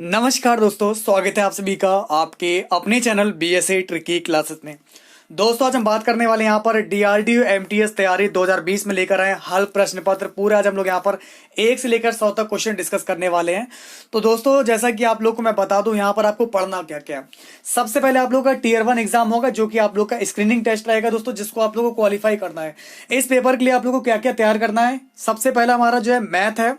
नमस्कार दोस्तों, स्वागत है आप सभी का आपके अपने चैनल बीएसए ट्रिकी क्लासेस में। दोस्तों आज हम बात करने वाले यहाँ पर डीआरडीओ एमटीएस तैयारी 2020 में लेकर आए हल प्रश्न पत्र पूरा। आज हम लोग यहाँ पर 1 से लेकर 100 तक क्वेश्चन डिस्कस करने वाले हैं। तो दोस्तों जैसा कि आप लोग को मैं बता दूं यहाँ पर आपको पढ़ना क्या क्या है। सबसे पहले आप लोग का टीयर 1 एग्जाम होगा जो कि आप लोग का स्क्रीनिंग टेस्ट रहेगा दोस्तों, जिसको आप लोग को क्वालिफाई करना है। इस पेपर के लिए आप लोग को क्या क्या तैयार करना है। सबसे पहला हमारा जो है मैथ है,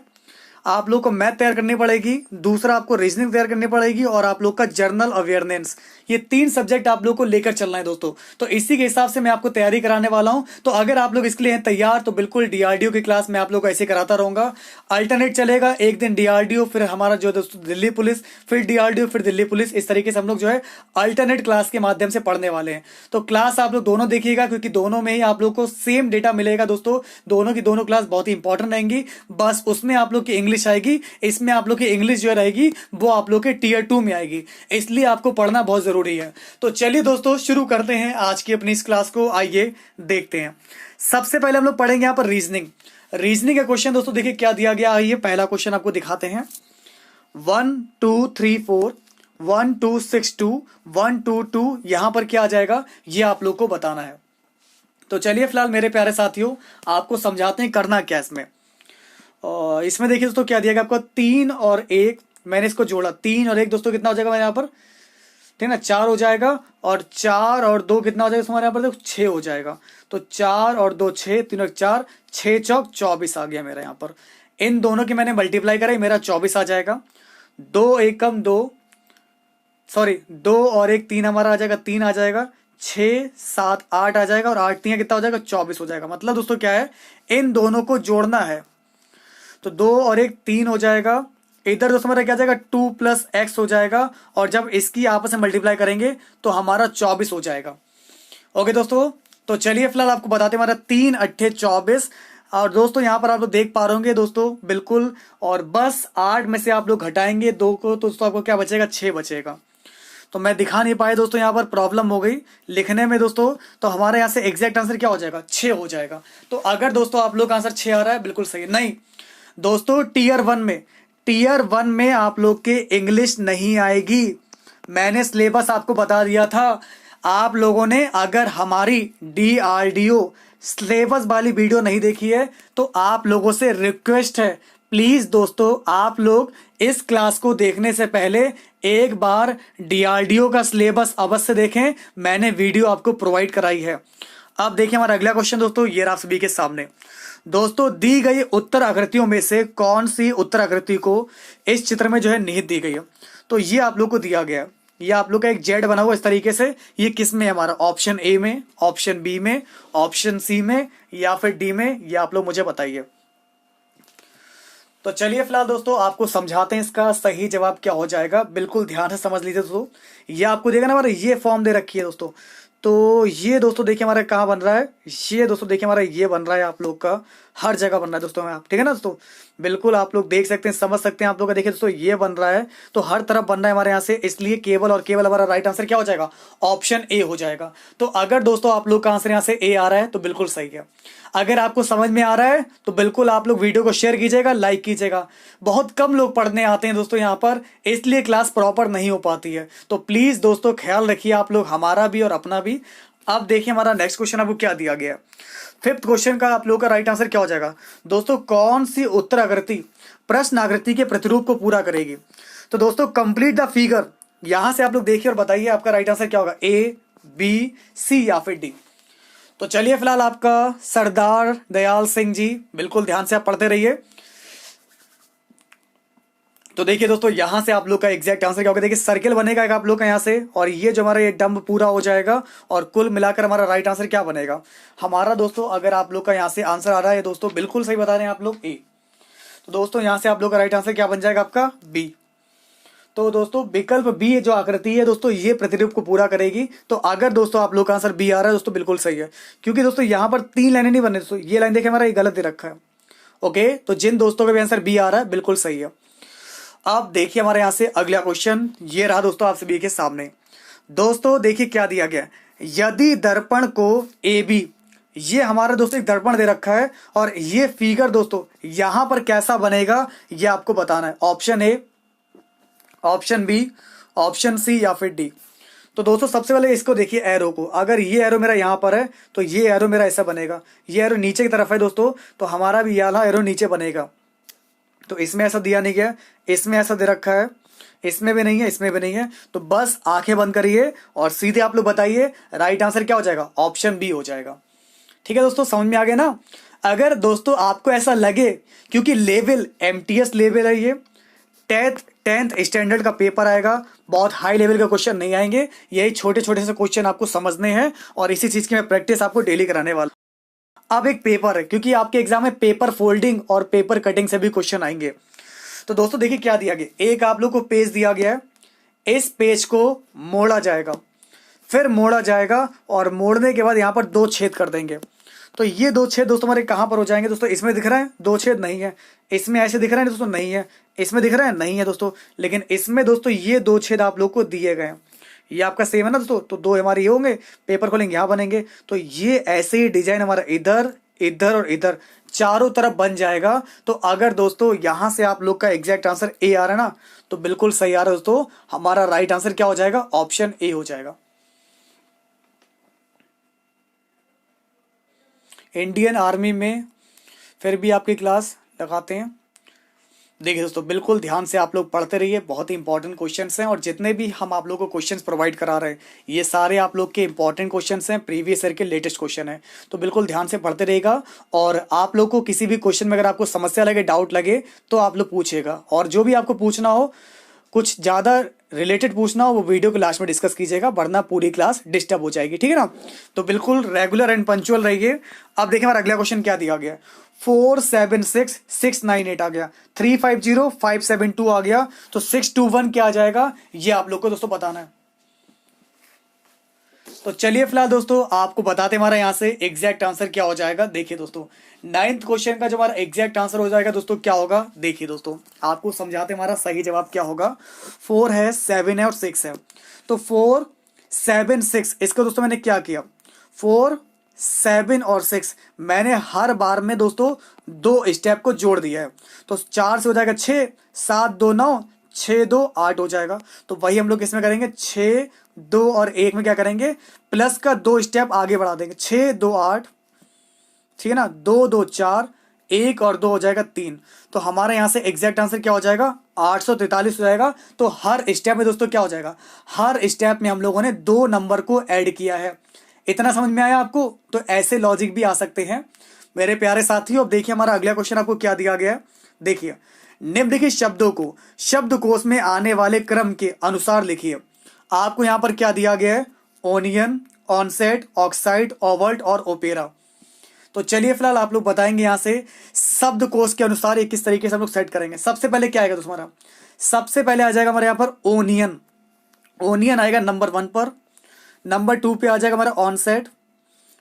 आप लोग को मैथ तैयार करनी पड़ेगी। दूसरा आपको रीजनिंग तैयार करनी पड़ेगी और आप लोग का जर्नल अवेयरनेस, ये 3 सब्जेक्ट आप लोग को लेकर चलना है दोस्तों। तो इसी के हिसाब से मैं आपको तैयारी कराने वाला हूं। तो अगर आप लोग इसके लिए हैं तैयार तो बिल्कुल डीआरडीओ की क्लास में आप लोग को ऐसे कराता रहूंगा। अल्टरनेट चलेगा, एक दिन डीआरडीओ फिर हमारा जो है दोस्तों दिल्ली पुलिस, फिर डीआरडीओ फिर दिल्ली पुलिस। इस तरीके से हम लोग जो है अल्टरनेट क्लास के माध्यम से पढ़ने वाले हैं। तो क्लास आप लोग दोनों देखिएगा क्योंकि दोनों में ही आप लोग को सेम डेटा मिलेगा दोस्तों। दोनों की दोनों क्लास बहुत ही इंपॉर्टेंट रहेंगी। बस उसमें आप लोग की इंग्लिश आएगी, इसमें आप लोग की इंग्लिश जो रहेगी वो आप लोग के टीयर 2 में आएगी, इसलिए आपको पढ़ना बहुत जरूरी है। तो चलिए दोस्तों शुरू करते हैं आज की अपनी इस क्लास को। आइए देखते हैं। सबसे पहले हम लोग पढ़ेंगे यहाँ पर रीजनिंग का क्वेश्चन। दोस्तों देखिए क्या दिया गया। आइए पहला क्वेश्चन आपको दिखाते हैं। 1 2 3 4 1 2 6 2 1 2 2 यहां पर क्या आ जाएगा ये आप लोग को बताना है। तो चलिए फिलहाल मेरे प्यारे साथियों आपको समझाते हैं करना क्या इसमें। और इसमें देखिए दोस्तों क्या दिया गया आपको 3 और 1, मैंने इसको जोड़ा 3 और 1 दोस्तों कितना हो जाएगा मेरे यहाँ पर, ठीक है ना, 4 हो जाएगा। और 4 और 2 कितना हो जाएगा हमारे यहाँ पर, देखो 6 हो जाएगा। तो 4 और 2 6, 3 और 4 6 चौक 24 आ गया मेरा यहाँ पर। इन दोनों की मैंने मल्टीप्लाई करा, मेरा 24 आ जाएगा। 2 एकम 2, सॉरी 2 और 1 3 हमारा आ जाएगा, 3 आ जाएगा। 6 7 8 आ जाएगा और 8 3 कितना हो जाएगा, 24 हो जाएगा। मतलब दोस्तों क्या है, इन दोनों को जोड़ना है। तो 2 और 1 3 हो जाएगा। इधर दोस्तों हमारा क्या जाएगा 2 + x हो जाएगा। और जब इसकी आपस में मल्टीप्लाई करेंगे तो हमारा 24 हो जाएगा। ओके दोस्तों, तो चलिए फिलहाल आपको बताते हैं हमारा 3 8 24। और दोस्तों यहाँ पर आप लोग देख पा रहे होंगे दोस्तों बिल्कुल। और बस 8 में से आप लोग घटाएंगे 2 को तो दोस्तों आपको क्या बचेगा, 6 बचेगा। तो मैं दिखा नहीं पाया दोस्तों, यहाँ पर प्रॉब्लम हो गई लिखने में दोस्तों। तो हमारे यहाँ से एग्जैक्ट आंसर क्या हो जाएगा, 6 हो जाएगा। तो अगर दोस्तों आप लोग का आंसर 6 आ रहा है बिल्कुल सही नहीं दोस्तों। टीयर 1 में आप लोग के इंग्लिश नहीं आएगी। मैंने सिलेबस आपको बता दिया था। आप लोगों ने अगर हमारी डीआरडीओ सिलेबस वाली वीडियो नहीं देखी है तो आप लोगों से रिक्वेस्ट है, प्लीज दोस्तों आप लोग इस क्लास को देखने से पहले एक बार डीआरडीओ का सिलेबस अवश्य देखें। मैंने वीडियो आपको प्रोवाइड कराई है। अब देखिए हमारा अगला क्वेश्चन दोस्तों, ये रहा आप सभी के सामने। दोस्तों दी गई उत्तर आकृतियों में से कौन सी उत्तर आकृति को इस चित्र में जो है निहित दी गई है। तो ये आप लोग को दिया गया, ये आप लोग का एक जेड बना हुआ इस तरीके से। ये किस में है हमारा, ऑप्शन ए में, ऑप्शन बी में, ऑप्शन सी में या फिर डी में, ये आप लोग मुझे बताइए। तो चलिए फिलहाल दोस्तों आपको समझाते हैं इसका सही जवाब क्या हो जाएगा। बिल्कुल ध्यान से समझ लीजिए दोस्तों। ये आपको देगा ना हमारा, ये फॉर्म दे रखी है दोस्तों। तो ये दोस्तों देखिए हमारा कहाँ बन रहा है, ये दोस्तों देखिए हमारा ये बन रहा है आप लोग का, हर जगह बन रहा है दोस्तों आप, ठीक है ना दोस्तों। बिल्कुल आप लोग देख सकते हैं, समझ सकते हैं आप लोग का। देखिए दोस्तों ये बन रहा है तो हर तरफ बन रहा है हमारे यहाँ से, इसलिए केवल और केवल हमारा राइट आंसर क्या हो जाएगा, ऑप्शन ए हो जाएगा। तो अगर दोस्तों आप लोग का आंसर यहाँ से ए आ रहा है तो बिल्कुल सही है। अगर आपको समझ में आ रहा है तो बिल्कुल आप लोग वीडियो को शेयर कीजिएगा, लाइक कीजिएगा। बहुत कम लोग पढ़ने आते हैं दोस्तों यहाँ पर, इसलिए क्लास प्रॉपर नहीं हो पाती है। तो प्लीज दोस्तों ख्याल रखिए आप लोग, हमारा भी और अपना भी। अब देखिए हमारा नेक्स्ट क्वेश्चन आपको क्या दिया गया। 5th क्वेश्चन का आप लोगों का राइट आंसर क्या हो जाएगा दोस्तों, कौन सी उत्तर आकृति प्रश्न आकृति के प्रतिरूप को पूरा करेगी। तो दोस्तों कंप्लीट द फिगर, यहां से आप लोग देखिए और बताइए आपका राइट आंसर क्या होगा, ए बी सी या फिर डी। तो चलिए फिलहाल आपका सरदार दयाल सिंह जी, बिल्कुल ध्यान से आप पढ़ते रहिए। तो देखिए दोस्तों यहां से आप लोग का एग्जैक्ट आंसर क्या होगा, देखिए सर्किल बनेगा एक आप लोग का यहां से, और ये जो हमारा ये डम्ब पूरा हो जाएगा और कुल मिलाकर हमारा राइट आंसर क्या बनेगा हमारा दोस्तों। अगर आप लोग का यहां से आंसर आ रहा है दोस्तों, बिल्कुल सही बता रहे हैं आप लोग, ए। तो दोस्तों यहां से आप लोग का राइट आंसर क्या बन जाएगा आपका, बी। तो दोस्तों विकल्प बी जो आकृति है दोस्तों ये प्रतिरूप को पूरा करेगी। तो अगर दोस्तों आप लोग का आंसर बी आ रहा है दोस्तों बिल्कुल सही है, क्योंकि दोस्तों यहाँ पर 3 लाइनें नहीं बन रही दोस्तों, ये लाइन देखिए हमारा ये गलत दे रखा है। ओके, तो जिन दोस्तों का भी आंसर बी आ रहा है बिल्कुल सही है। अब देखिए हमारे यहां से अगला क्वेश्चन, ये रहा दोस्तों आप सभी के सामने। दोस्तों देखिए क्या दिया गया, यदि दर्पण को ए बी, ये हमारा दोस्तों एक दर्पण दे रखा है और ये फिगर दोस्तों यहां पर कैसा बनेगा ये आपको बताना है। Option A, option B, option C या फिर डी। तो दोस्तों सबसे पहले इसको देखिए एरो को, अगर ये एरो मेरा यहाँ पर है तो ये एरो मेरा ऐसा बनेगा, ये एरो नीचे की तरफ है दोस्तों तो हमारा भी यहाँ एरो नीचे बनेगा। तो इसमें ऐसा दिया नहीं गया, इसमें ऐसा दे रखा है, इसमें भी नहीं है, इसमें भी नहीं है। तो बस आंखें बंद करिए और सीधे आप लोग बताइए राइट आंसर क्या हो जाएगा, ऑप्शन बी हो जाएगा। ठीक है दोस्तों, समझ में आ गया ना। अगर दोस्तों आपको ऐसा लगे, क्योंकि लेवल एमटीएस लेवल है, ये टेंथ स्टैंडर्ड का पेपर आएगा, बहुत हाई लेवल का क्वेश्चन नहीं आएंगे, यही छोटे छोटे से क्वेश्चन आपको समझने हैं और इसी चीज की मैं प्रैक्टिस आपको डेली कराने वाला। अब एक पेपर है, क्योंकि आपके एग्जाम में पेपर फोल्डिंग और पेपर कटिंग से भी क्वेश्चन आएंगे। तो दोस्तों देखिए क्या दिया गया, एक आप लोग को पेज दिया गया है, इस पेज को मोड़ा जाएगा, फिर मोड़ा जाएगा और मोड़ने के बाद यहां पर 2 छेद कर देंगे। तो ये 2 छेद दोस्तों हमारे कहां पर हो जाएंगे दोस्तों, इसमें दिख रहा है 2 छेद, नहीं है, इसमें ऐसे दिख रहा है दोस्तों, नहीं है, इसमें दिख रहा है, नहीं है दोस्तों, लेकिन इसमें दोस्तों ये 2 छेद आप लोग को दिए गए हैं, ये आपका सेम है ना दोस्तों। तो 2 हमारे ये होंगे, पेपर खोलेंगे यहां बनेंगे, तो ये ऐसे ही डिजाइन हमारा इधर इधर और इधर चारों तरफ बन जाएगा। तो अगर दोस्तों यहां से आप लोग का एग्जैक्ट आंसर ए आ रहा है ना, तो बिल्कुल सही आ रहा है दोस्तों, हमारा राइट आंसर क्या हो जाएगा, ऑप्शन ए हो जाएगा। इंडियन आर्मी में फिर भी आपकी क्लास लगाते हैं। देखिए दोस्तों बिल्कुल ध्यान से आप लोग पढ़ते रहिए, बहुत ही इंपॉर्टेंट क्वेश्चंस हैं और जितने भी हम आप लोगों को क्वेश्चंस प्रोवाइड करा रहे हैं ये सारे आप लोग के इंपॉर्टेंट क्वेश्चंस हैं, प्रीवियस ईयर के लेटेस्ट क्वेश्चन है। तो बिल्कुल ध्यान से पढ़ते रहिएगा और आप लोग को किसी भी क्वेश्चन में अगर आपको समस्या लगे, डाउट लगे तो आप लोग पूछिएगा, और जो भी आपको पूछना हो, कुछ ज़्यादा रिलेटेड पूछना हो, वो वीडियो के लास्ट में डिस्कस कीजिएगा, वरना पूरी क्लास डिस्टर्ब हो जाएगी। ठीक है ना, तो बिल्कुल रेगुलर एंड पंचुअल रहिए। अब देखिए हमारा अगला क्वेश्चन क्या दिया गया, 476698 आ गया, 350572 आ गया, तो 621 क्या आ जाएगा, ये आप लोग को दोस्तों बताना है। तो चलिए फिलहाल दोस्तों आपको बताते हमारा यहाँ से एग्जैक्ट आंसर क्या हो जाएगा। देखिए दोस्तों 9th क्वेश्चन का जो हमारा एग्जैक्ट आंसर हो जाएगा दोस्तों क्या होगा, देखिए दोस्तों आपको समझाते हमारा सही जवाब क्या होगा। 4 है, 7 है और 6 है, तो 4 7 6 इसका दोस्तों मैंने क्या किया, 4 7 और 6 मैंने हर बार में दोस्तों 2 स्टेप को जोड़ दिया है। तो 4 से हो जाएगा 6, 7 2 9, 6 2 8 हो जाएगा। तो वही हम लोग इसमें करेंगे, 6 2 और 1 में क्या करेंगे, प्लस का 2 स्टेप आगे बढ़ा देंगे, 6 2 8, ठीक है ना, 2 2 4, 1 और 2 हो जाएगा 3। तो हमारे यहां से एग्जैक्ट आंसर क्या हो जाएगा, 843 हो जाएगा। तो हर स्टेप में दोस्तों क्या हो जाएगा, हर स्टेप में हम लोगों ने 2 नंबर को ऐड किया है। इतना समझ में आया आपको, तो ऐसे लॉजिक भी आ सकते हैं मेरे प्यारे साथियों। अब देखिए हमारा अगला क्वेश्चन आपको क्या दिया गया है, देखिए निम्नलिखित शब्दों को शब्दकोश में आने वाले क्रम के अनुसार लिखिए। आपको यहां पर क्या दिया गया है, ओनियन, ऑनसेट, ऑक्साइड, ओवल्ट और ओपेरा। तो चलिए फिलहाल आप लोग बताएंगे यहां से शब्दकोश के अनुसार ये किस तरीके से हम लोग सेट करेंगे। सबसे पहले क्या आएगा दोस्तों हमारा, सबसे पहले आ जाएगा हमारे यहां पर ओनियन, ओनियन आएगा नंबर 1 पर। नंबर 2 पे आ जाएगा हमारा ऑनसेट,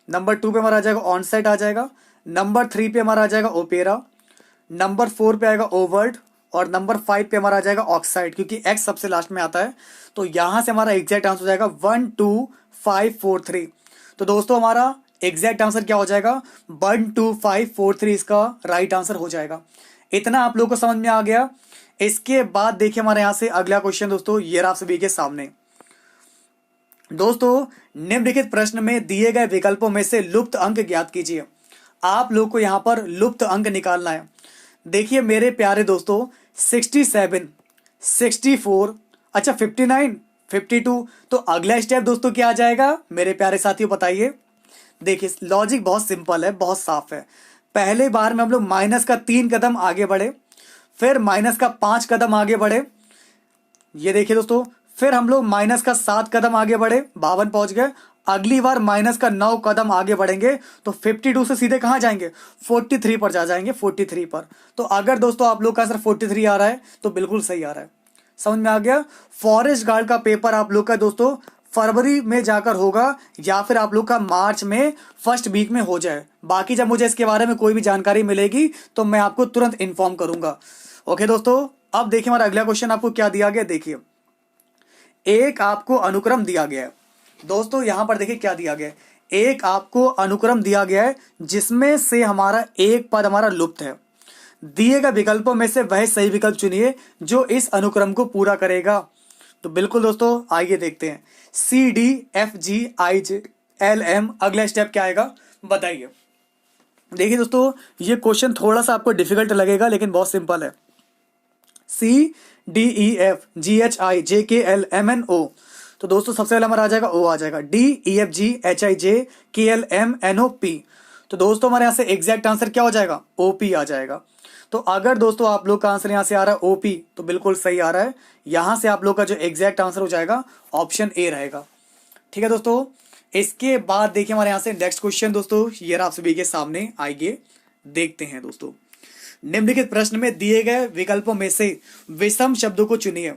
नंबर 2 पे हमारा आ जाएगा ऑनसेट आ जाएगा। नंबर 3 पे हमारा आ जाएगा ओपेरा, नंबर 4 पे आएगा ओवर्ट और नंबर 5 पे हमारा आ जाएगा ऑक्साइड, क्योंकि एक्स सबसे लास्ट में आता है। तो यहां से हमारा एग्जैक्ट आंसर हो जाएगा 1 2 5 4 3। तो दोस्तों हमारा एग्जैक्ट आंसर क्या हो जाएगा, 1 2 5 4 3 इसका राइट आंसर हो जाएगा। इतना आप लोगों को समझ में आ गया। इसके बाद देखिए हमारे यहां से अगला क्वेश्चन दोस्तों ये आप सभी के सामने। दोस्तों निम्नलिखित प्रश्न में दिए गए विकल्पों में से लुप्त अंक ज्ञात कीजिए। आप लोग को यहां पर लुप्त अंक निकालना है। देखिए मेरे प्यारे दोस्तों 67, 64, अच्छा 59, 52, तो अगला स्टेप दोस्तों क्या आ जाएगा मेरे प्यारे साथियों बताइए। देखिए लॉजिक बहुत सिंपल है, बहुत साफ है। पहले बार में हम लोग माइनस का 3 कदम आगे बढ़े, फिर माइनस का 5 कदम आगे बढ़े, ये देखिए दोस्तों, फिर हम लोग माइनस का 7 कदम आगे बढ़े, 52 पहुंच गए। अगली बार माइनस का 9 कदम आगे बढ़ेंगे तो 52 से सीधे कहां जाएंगे, 43 पर जा जाएंगे, 43 पर। तो अगर दोस्तों आप लोग का आंसर 43 आ रहा है तो बिल्कुल सही आ रहा है। समझ में आ गया। फॉरेस्ट गार्ड का पेपर आप लोग का दोस्तों फरवरी में जाकर होगा या फिर आप लोग का मार्च में फर्स्ट वीक में हो जाए। बाकी जब मुझे इसके बारे में कोई भी जानकारी मिलेगी तो मैं आपको तुरंत इन्फॉर्म करूंगा। ओके दोस्तों, अब देखिए हमारा अगला क्वेश्चन आपको क्या दिया गया। देखिए एक आपको अनुक्रम दिया गया है दोस्तों, यहां पर देखिए क्या दिया गया है, एक आपको अनुक्रम दिया गया है जिसमें से हमारा एक पद हमारा लुप्त है। दिए गए विकल्पों में से वह सही विकल्प चुनिए जो इस अनुक्रम को पूरा करेगा। तो बिल्कुल दोस्तों आइए देखते हैं। CDFGIJLM, अगला स्टेप क्या आएगा बताइए। देखिए दोस्तों, ये क्वेश्चन थोड़ा सा आपको डिफिकल्ट लगेगा लेकिन बहुत सिंपल है। CDEFGHIJKLMNO, तो दोस्तों सबसे पहले हमारा आ जाएगा O आ जाएगा। DEFGHIJKLMNOP, तो दोस्तों हमारे यहाँ से एग्जैक्ट आंसर क्या हो जाएगा, OP आ जाएगा। तो अगर दोस्तों आप लोग का आंसर यहाँ से आ रहा है OP, तो बिल्कुल सही आ रहा है। यहाँ से आप लोग का जो एग्जैक्ट आंसर हो जाएगा ऑप्शन A रहेगा। ठीक है दोस्तों, इसके बाद देखिए हमारे यहाँ से नेक्स्ट क्वेश्चन दोस्तों, ये आप सभी के सामने आइए देखते हैं दोस्तों। निम्नलिखित प्रश्न में दिए गए विकल्पों में से विषम शब्दों को चुनिए।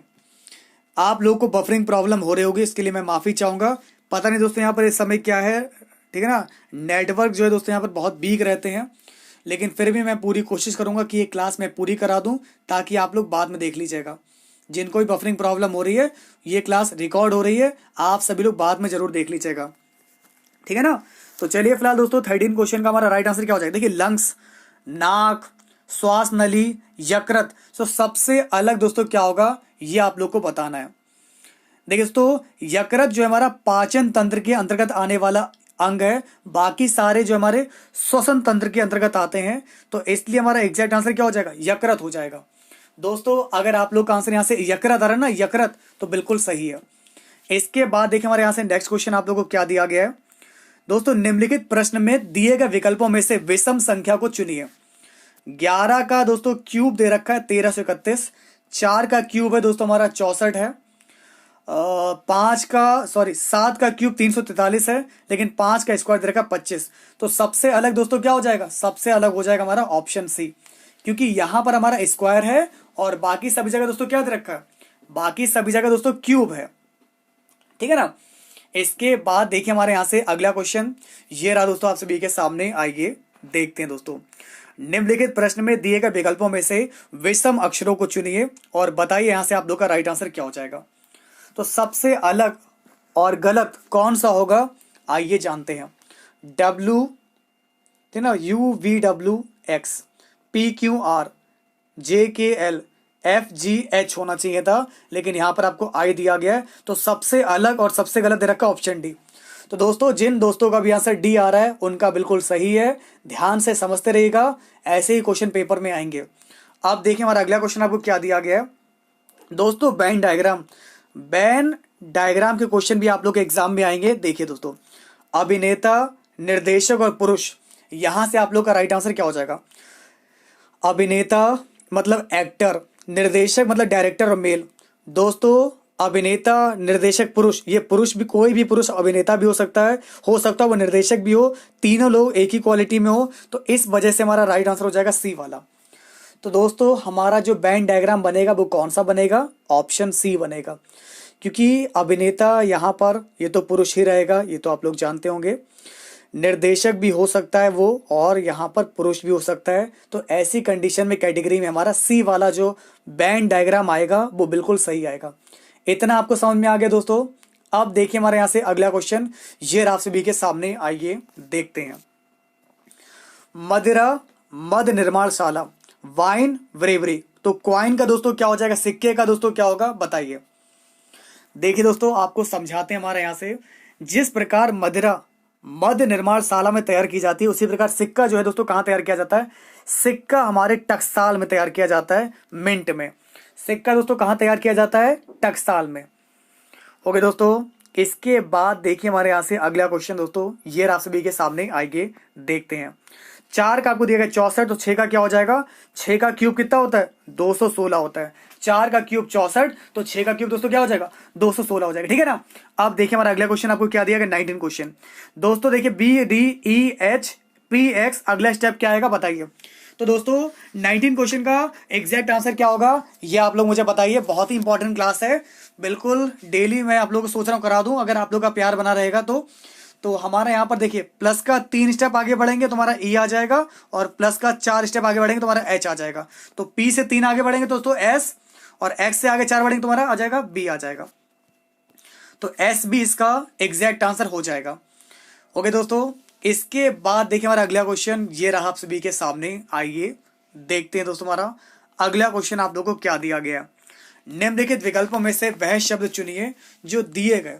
आप लोगों को बफरिंग प्रॉब्लम हो रही होगी, इसके लिए मैं माफी चाहूंगा। पता नहीं दोस्तों यहाँ पर इस समय क्या है, ठीक है ना, नेटवर्क जो है दोस्तों यहाँ पर बहुत वीक रहते हैं, लेकिन फिर भी मैं पूरी कोशिश करूंगा कि ये क्लास मैं पूरी करा दूं ताकि आप लोग बाद में देख लीजिएगा। जिनको भी बफरिंग प्रॉब्लम हो रही है, ये क्लास रिकॉर्ड हो रही है, आप सभी लोग बाद में जरूर देख लीजिएगा, ठीक है ना। तो चलिए फिलहाल दोस्तों 13 क्वेश्चन का हमारा राइट आंसर क्या हो जाएगा। देखिए लंग्स, नाक, श्वास नली, यकृत, तो सबसे अलग दोस्तों क्या होगा ये आप लोग को बताना है। देखिए दोस्तों, यकृत जो हमारा पाचन तंत्र के अंतर्गत आने वाला अंग है, बाकी सारे जो हमारे श्वसन तंत्र के अंतर्गत आते हैं, तो इसलिए हमारा एग्जैक्ट आंसर क्या हो जाएगा, यकृत हो जाएगा। दोस्तों अगर आप लोग का आंसर यहां से यकृत आ रहा है ना, यकृत, तो बिल्कुल सही है। इसके बाद देखिए हमारे यहां से नेक्स्ट क्वेश्चन आप लोगों को क्या दिया गया है दोस्तों। निम्नलिखित प्रश्न में दिए गए विकल्पों में से विषम संख्या को चुनिए। 11 का दोस्तों क्यूब दे रखा है 1331, 4 का क्यूब है दोस्तों हमारा 64 है, 7 का क्यूब 343 है, लेकिन 5 का स्क्वायर दे रखा है 25। तो सबसे अलग दोस्तों क्या हो जाएगा, सबसे अलग हो जाएगा हमारा ऑप्शन सी, क्योंकि यहां पर हमारा स्क्वायर है और बाकी सभी जगह दोस्तों क्या दे रखा है, बाकी सभी जगह दोस्तों क्यूब है, ठीक है ना। इसके बाद देखिए हमारे यहां से अगला क्वेश्चन ये रहा दोस्तों, आप सभी के सामने आइए देखते हैं दोस्तों। निम्नलिखित प्रश्न में दिए गए विकल्पों में से विषम अक्षरों को चुनिए और बताइए यहां से आप लोग का राइट आंसर क्या हो जाएगा। तो सबसे अलग और गलत कौन सा होगा आइए जानते हैं। W, ठीक ना, UVWX, PQR, JKL, FGH होना चाहिए था, लेकिन यहां पर आपको I दिया गया है। तो सबसे अलग और सबसे गलत दे रखा ऑप्शन डी। तो दोस्तों जिन दोस्तों का भी आंसर डी आ रहा है उनका बिल्कुल सही है, ध्यान से समझते रहिएगा, ऐसे ही क्वेश्चन पेपर में आएंगे। अब देखिए हमारा अगला क्वेश्चन आपको क्या दिया गया है दोस्तों, वेन डायग्राम। वेन डायग्राम के क्वेश्चन भी आप लोग के एग्जाम में आएंगे। देखिए दोस्तों, अभिनेता, निर्देशक और पुरुष, यहां से आप लोग का राइट आंसर क्या हो जाएगा। अभिनेता मतलब एक्टर, निर्देशक मतलब डायरेक्टर और मेल। दोस्तों अभिनेता, निर्देशक, पुरुष, ये पुरुष भी, कोई भी पुरुष अभिनेता भी हो सकता है वो निर्देशक भी हो, तीनों लोग एक ही क्वालिटी में हो, तो इस वजह से हमारा राइट आंसर हो जाएगा सी वाला। तो दोस्तों हमारा जो वेन डायग्राम बनेगा वो कौन सा बनेगा, ऑप्शन सी बनेगा, क्योंकि अभिनेता यहाँ पर ये तो पुरुष ही रहेगा, ये तो आप लोग जानते होंगे। निर्देशक भी हो सकता है वो, और यहाँ पर पुरुष भी हो सकता है। तो ऐसी कंडीशन में, कैटेगरी में हमारा सी वाला जो वेन डायग्राम आएगा वो बिल्कुल सही आएगा। इतना आपको समझ में आ गया दोस्तों। अब देखिए हमारे यहाँ से अगला क्वेश्चन ये आप सभी के सामने, आइए देखते हैं। मदिरा, मद निर्माणशाला, वाइन, ब्रेवरी, तो क्वाइन का दोस्तों क्या हो जाएगा, सिक्के का दोस्तों क्या होगा बताइए। देखिए दोस्तों आपको समझाते हैं हमारे यहाँ से। जिस प्रकार मदिरा मद निर्माणशाला में तैयार की जाती है, उसी प्रकार सिक्का जो है दोस्तों कहाँ तैयार किया जाता है, सिक्का हमारे टकसाल में तैयार किया जाता है, मिंट में। सिक्का दोस्तों कहाँ तैयार किया जाता है, टकसाल में। ओके दोस्तों, इसके बाद देखिए हमारे यहाँ से अगला क्वेश्चन दोस्तों, ये आप सभी के सामने आइए देखते हैं। 4 का आपको दिया गया 64, तो 6 का क्या हो जाएगा, 6 का क्यूब कितना होता है, 216 होता है। 4 का क्यूब 64, तो 6 का क्यूब दोस्तों क्या हो जाएगा, 216 हो जाएगा, ठीक है ना। अब देखिए हमारा अगला क्वेश्चन आपको क्या दिया गया, 19 क्वेश्चन दोस्तों। देखिए BDEHPX, अगला स्टेप क्या आएगा बताइए। तो दोस्तों 19 क्वेश्चन का एग्जैक्ट आंसर क्या होगा ये आप लोग मुझे बताइए। बहुत ही इंपॉर्टेंट क्लास है, बिल्कुल डेली मैं आप लोगों को सोच रहा हूँ करा दूं, अगर आप लोग का प्यार बना रहेगा तो हमारा यहाँ पर देखिए प्लस का 3 स्टेप आगे बढ़ेंगे तो हमारा E आ जाएगा, और प्लस का 4 स्टेप आगे बढ़ेंगे तो हमारा H आ जाएगा। तो P से 3 आगे बढ़ेंगे तो दोस्तों S, और X से आगे 4 बढ़ेंगे तो हमारा आ जाएगा B आ जाएगा। तो S भी इसका एग्जैक्ट आंसर हो जाएगा। ओके दोस्तों, इसके बाद देखिए हमारा अगला क्वेश्चन ये रहा आप सभी के सामने, आइए देखते हैं दोस्तों हमारा अगला क्वेश्चन आप लोगों को क्या दिया गया है। निम्नलिखित विकल्पों में से वह शब्द चुनिए जो दिए गए।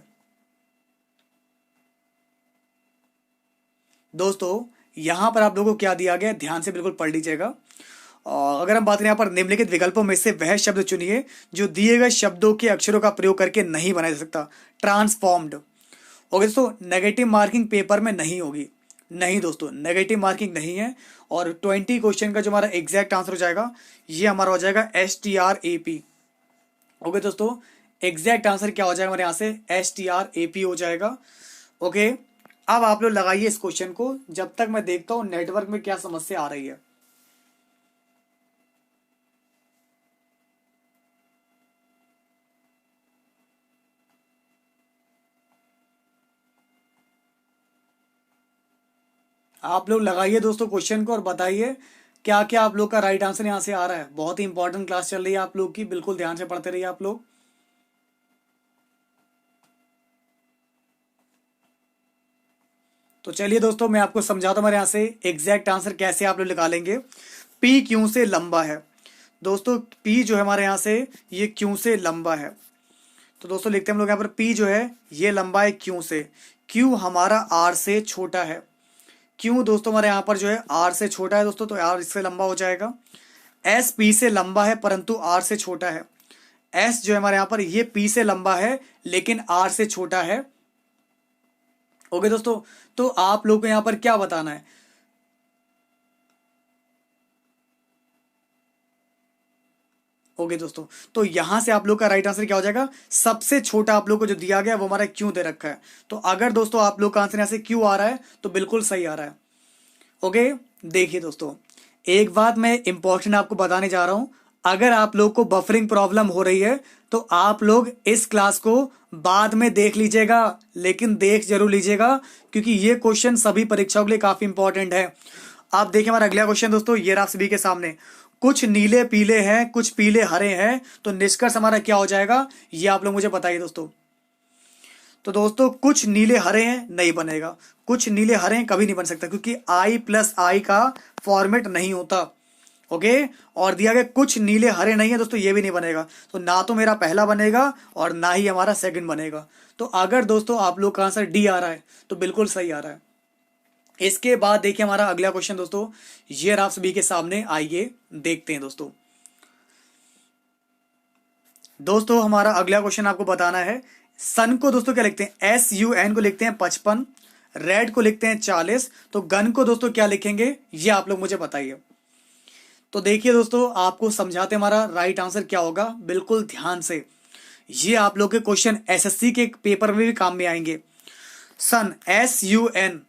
दोस्तों यहां पर आप लोगों को क्या दिया गया है, ध्यान से बिल्कुल पढ़ लीजिएगा। और अगर हम बात करें यहाँ पर निम्नलिखित विकल्पों में से वह शब्द चुनिए जो दिए गए शब्दों के अक्षरों का प्रयोग करके नहीं बनाया जा सकता। ट्रांसफॉर्म्ड। ओके दोस्तों, नेगेटिव मार्किंग पेपर में नहीं होगी। नहीं दोस्तों, नेगेटिव मार्किंग नहीं है। और 20 क्वेश्चन का जो हमारा एग्जैक्ट आंसर हो जाएगा ये हमारा हो जाएगा STRAP। ओके दोस्तों, एग्जैक्ट आंसर क्या हो जाएगा हमारे यहाँ से STRAP हो जाएगा। ओके, अब आप लोग लगाइए इस क्वेश्चन को जब तक मैं देखता हूं नेटवर्क में क्या समस्या आ रही है। आप लोग लगाइए दोस्तों क्वेश्चन को और बताइए क्या क्या आप लोग का राइट आंसर यहां से आ रहा है। बहुत ही इंपॉर्टेंट क्लास चल रही है आप लोग की, बिल्कुल ध्यान से पढ़ते रहिए आप लोग। तो चलिए दोस्तों मैं आपको समझाता हूं हमारे यहां से एग्जैक्ट आंसर कैसे आप लोग निकालेंगे। P क्यों से लंबा है। दोस्तों P जो है हमारे यहां से ये क्यों से लंबा है। तो दोस्तों लिखते हैं हम लोग यहाँ पर P जो है ये लंबा है क्यों से। Q हमारा R से छोटा है। क्यों दोस्तों हमारे यहाँ पर जो है R से छोटा है दोस्तों, तो R इससे लंबा हो जाएगा। S P से लंबा है परंतु R से छोटा है। S जो है हमारे यहाँ पर ये P से लंबा है लेकिन R से छोटा है। ओके दोस्तों, तो आप लोग को यहाँ पर क्या बताना है। ओके दोस्तों, तो यहां से आप लोग का राइट आंसर क्या हो जाएगा, सबसे छोटा आप लोग को जो दिया गया वो हमारा क्यों दे रखा है। तो अगर दोस्तों आप लोग का आंसर यहां से क्यों आ रहा है तो बिल्कुल सही आ रहा है। ओके, देखिए दोस्तों एक बात मैं इंपॉर्टेंट आपको बताने जा रहा हूं। अगर आप लोग को बफरिंग प्रॉब्लम हो रही है तो आप लोग इस क्लास को बाद में देख लीजिएगा, लेकिन देख जरूर लीजिएगा क्योंकि ये क्वेश्चन सभी परीक्षाओं के लिए काफी इंपॉर्टेंट है। आप देखिए हमारा अगला क्वेश्चन दोस्तों, ये रहा सभी के सामने। कुछ नीले पीले हैं कुछ पीले हरे हैं, तो निष्कर्ष हमारा क्या हो जाएगा ये आप लोग मुझे बताइए दोस्तों। तो दोस्तों कुछ नीले हरे हैं नहीं बनेगा, कुछ नीले हरे हैं कभी नहीं बन सकता क्योंकि I+I का फॉर्मेट नहीं होता। ओके, और दिया गया कुछ नीले हरे नहीं है दोस्तों, ये भी नहीं बनेगा। तो ना तो मेरा पहला बनेगा और ना ही हमारा सेकंड बनेगा। तो अगर दोस्तों आप लोग का आंसर D आ रहा है तो बिल्कुल सही आ रहा है। इसके बाद देखिए हमारा अगला क्वेश्चन दोस्तों, ये आप सभी के सामने, आइए देखते हैं दोस्तों। दोस्तों हमारा अगला क्वेश्चन आपको बताना है, सन को दोस्तों क्या लिखते हैं, SUN को लिखते हैं 55, रेड को लिखते हैं 40, तो गन को दोस्तों क्या लिखेंगे ये आप लोग मुझे बताइए। तो देखिए दोस्तों आपको समझाते हमारा राइट आंसर क्या होगा, बिल्कुल ध्यान से। ये आप लोग के क्वेश्चन SSC के पेपर में भी काम में आएंगे। सन SUN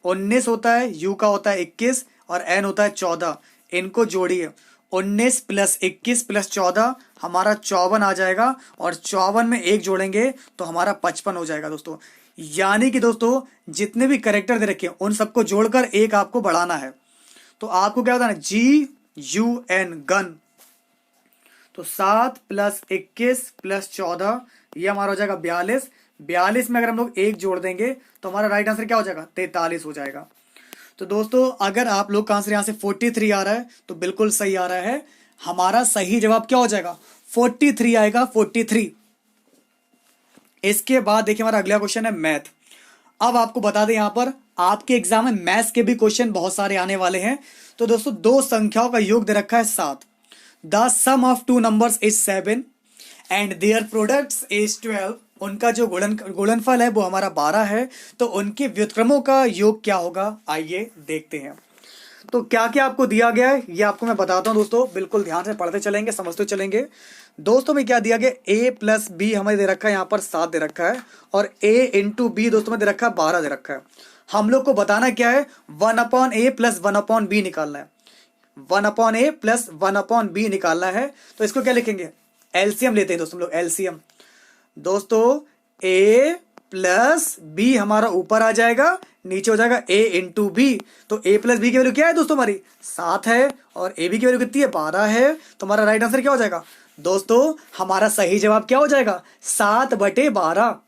19 होता है, U का होता है 21 और N होता है 14। इनको जोड़िए, 19 + 21 + 14 हमारा 54 आ जाएगा और 54 में 1 जोड़ेंगे तो हमारा 55 हो जाएगा दोस्तों। यानी कि दोस्तों जितने भी कैरेक्टर दे रखे हैं उन सबको जोड़कर एक आपको बढ़ाना है। तो आपको क्या बताना है, GUN गन। तो 7 + 21 + 14 ये हमारा हो जाएगा 42। 42 में अगर हम लोग 1 जोड़ देंगे तो हमारा राइट आंसर क्या हो जाएगा, 43 हो जाएगा। तो दोस्तों अगर आप लोग का आंसर यहां से 43 आ रहा है तो बिल्कुल सही आ रहा है। हमारा सही जवाब क्या हो जाएगा, 43 आएगा, 43। इसके बाद देखिए हमारा अगला क्वेश्चन है मैथ। अब आपको बता दें यहां पर आपके एग्जाम में मैथ्स के भी क्वेश्चन बहुत सारे आने वाले हैं। तो दोस्तों दो संख्याओं का योग दे रखा है 7। The sum of two numbers is 7 and their products is 12। उनका जो गुणनफल है वो हमारा 12 है, तो उनके व्युत्क्रमों का योग क्या होगा, आइए देखते हैं। तो क्या क्या आपको दिया गया है ये आपको मैं बताता हूं दोस्तों, बिल्कुल ध्यान से पढ़ते चलेंगे, समझते चलेंगे। दोस्तों में क्या दिया गया, A + B हमें दे रखा है यहाँ पर 7 दे रखा है और A × B दोस्तों में दे रखा है 12 दे रखा है। हम लोग को बताना क्या है, 1/A + 1/B निकालना है। 1/A + 1/B निकालना है। तो इसको क्या लिखेंगे, एलसीएम लेते हैं दोस्तों लोग, एलसीएम। दोस्तों A + B हमारा ऊपर आ जाएगा, नीचे हो जाएगा A × B। तो A + B की वैल्यू क्या है दोस्तों, हमारी 7 है और AB की वैल्यू कितनी है, 12 है। तो हमारा राइट आंसर क्या हो जाएगा दोस्तों, हमारा सही जवाब क्या हो जाएगा, 7/12।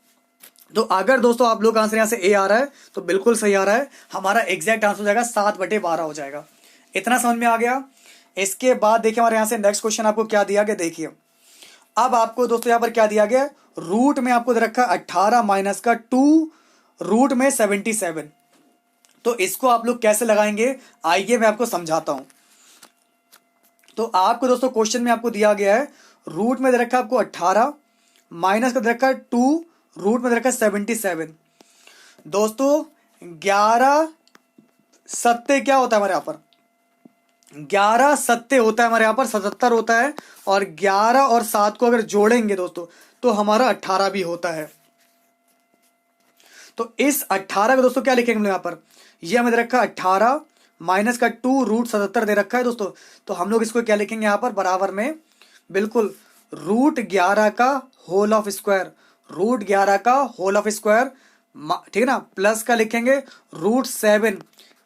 तो अगर दोस्तों आप लोग आंसर यहाँ से ए आ रहा है तो बिल्कुल सही आ रहा है, हमारा एग्जैक्ट आंसर हो जाएगा 7/12 हो जाएगा। इतना समझ में आ गया। इसके बाद देखिए हमारे यहाँ से नेक्स्ट क्वेश्चन आपको क्या दिया गया, देखिए अब आपको दोस्तों यहाँ पर क्या दिया गया, रूट में आपको दे रखा 18 माइनस का 2 रूट में 77। तो इसको आप लोग कैसे लगाएंगे, आइए मैं आपको समझाता हूं। तो आपको दोस्तों क्वेश्चन में आपको दिया गया है रूट में दे रखा आपको 18 माइनस का दे रखा 2 रूट में दे रखा 77। दोस्तों 11 सत्ते क्या होता है हमारे यहाँ पर, 11 सत्ते होता है हमारे यहाँ पर 77 होता है, और 11 और 7 को अगर जोड़ेंगे दोस्तों तो हमारा 18 भी होता है। तो इस 18 को दोस्तों क्या लिखेंगे हम यहाँ पर, ये हमें दे रखा 18 माइनस का 2 रूट 77 दे रखा है दोस्तों। तो हम लोग इसको क्या लिखेंगे यहाँ पर बराबर में, बिल्कुल रूट 11 का होल ऑफ स्क्वायर, रूट 11 का होल ऑफ स्क्वायर, ठीक है ना, प्लस का लिखेंगे रूट 7,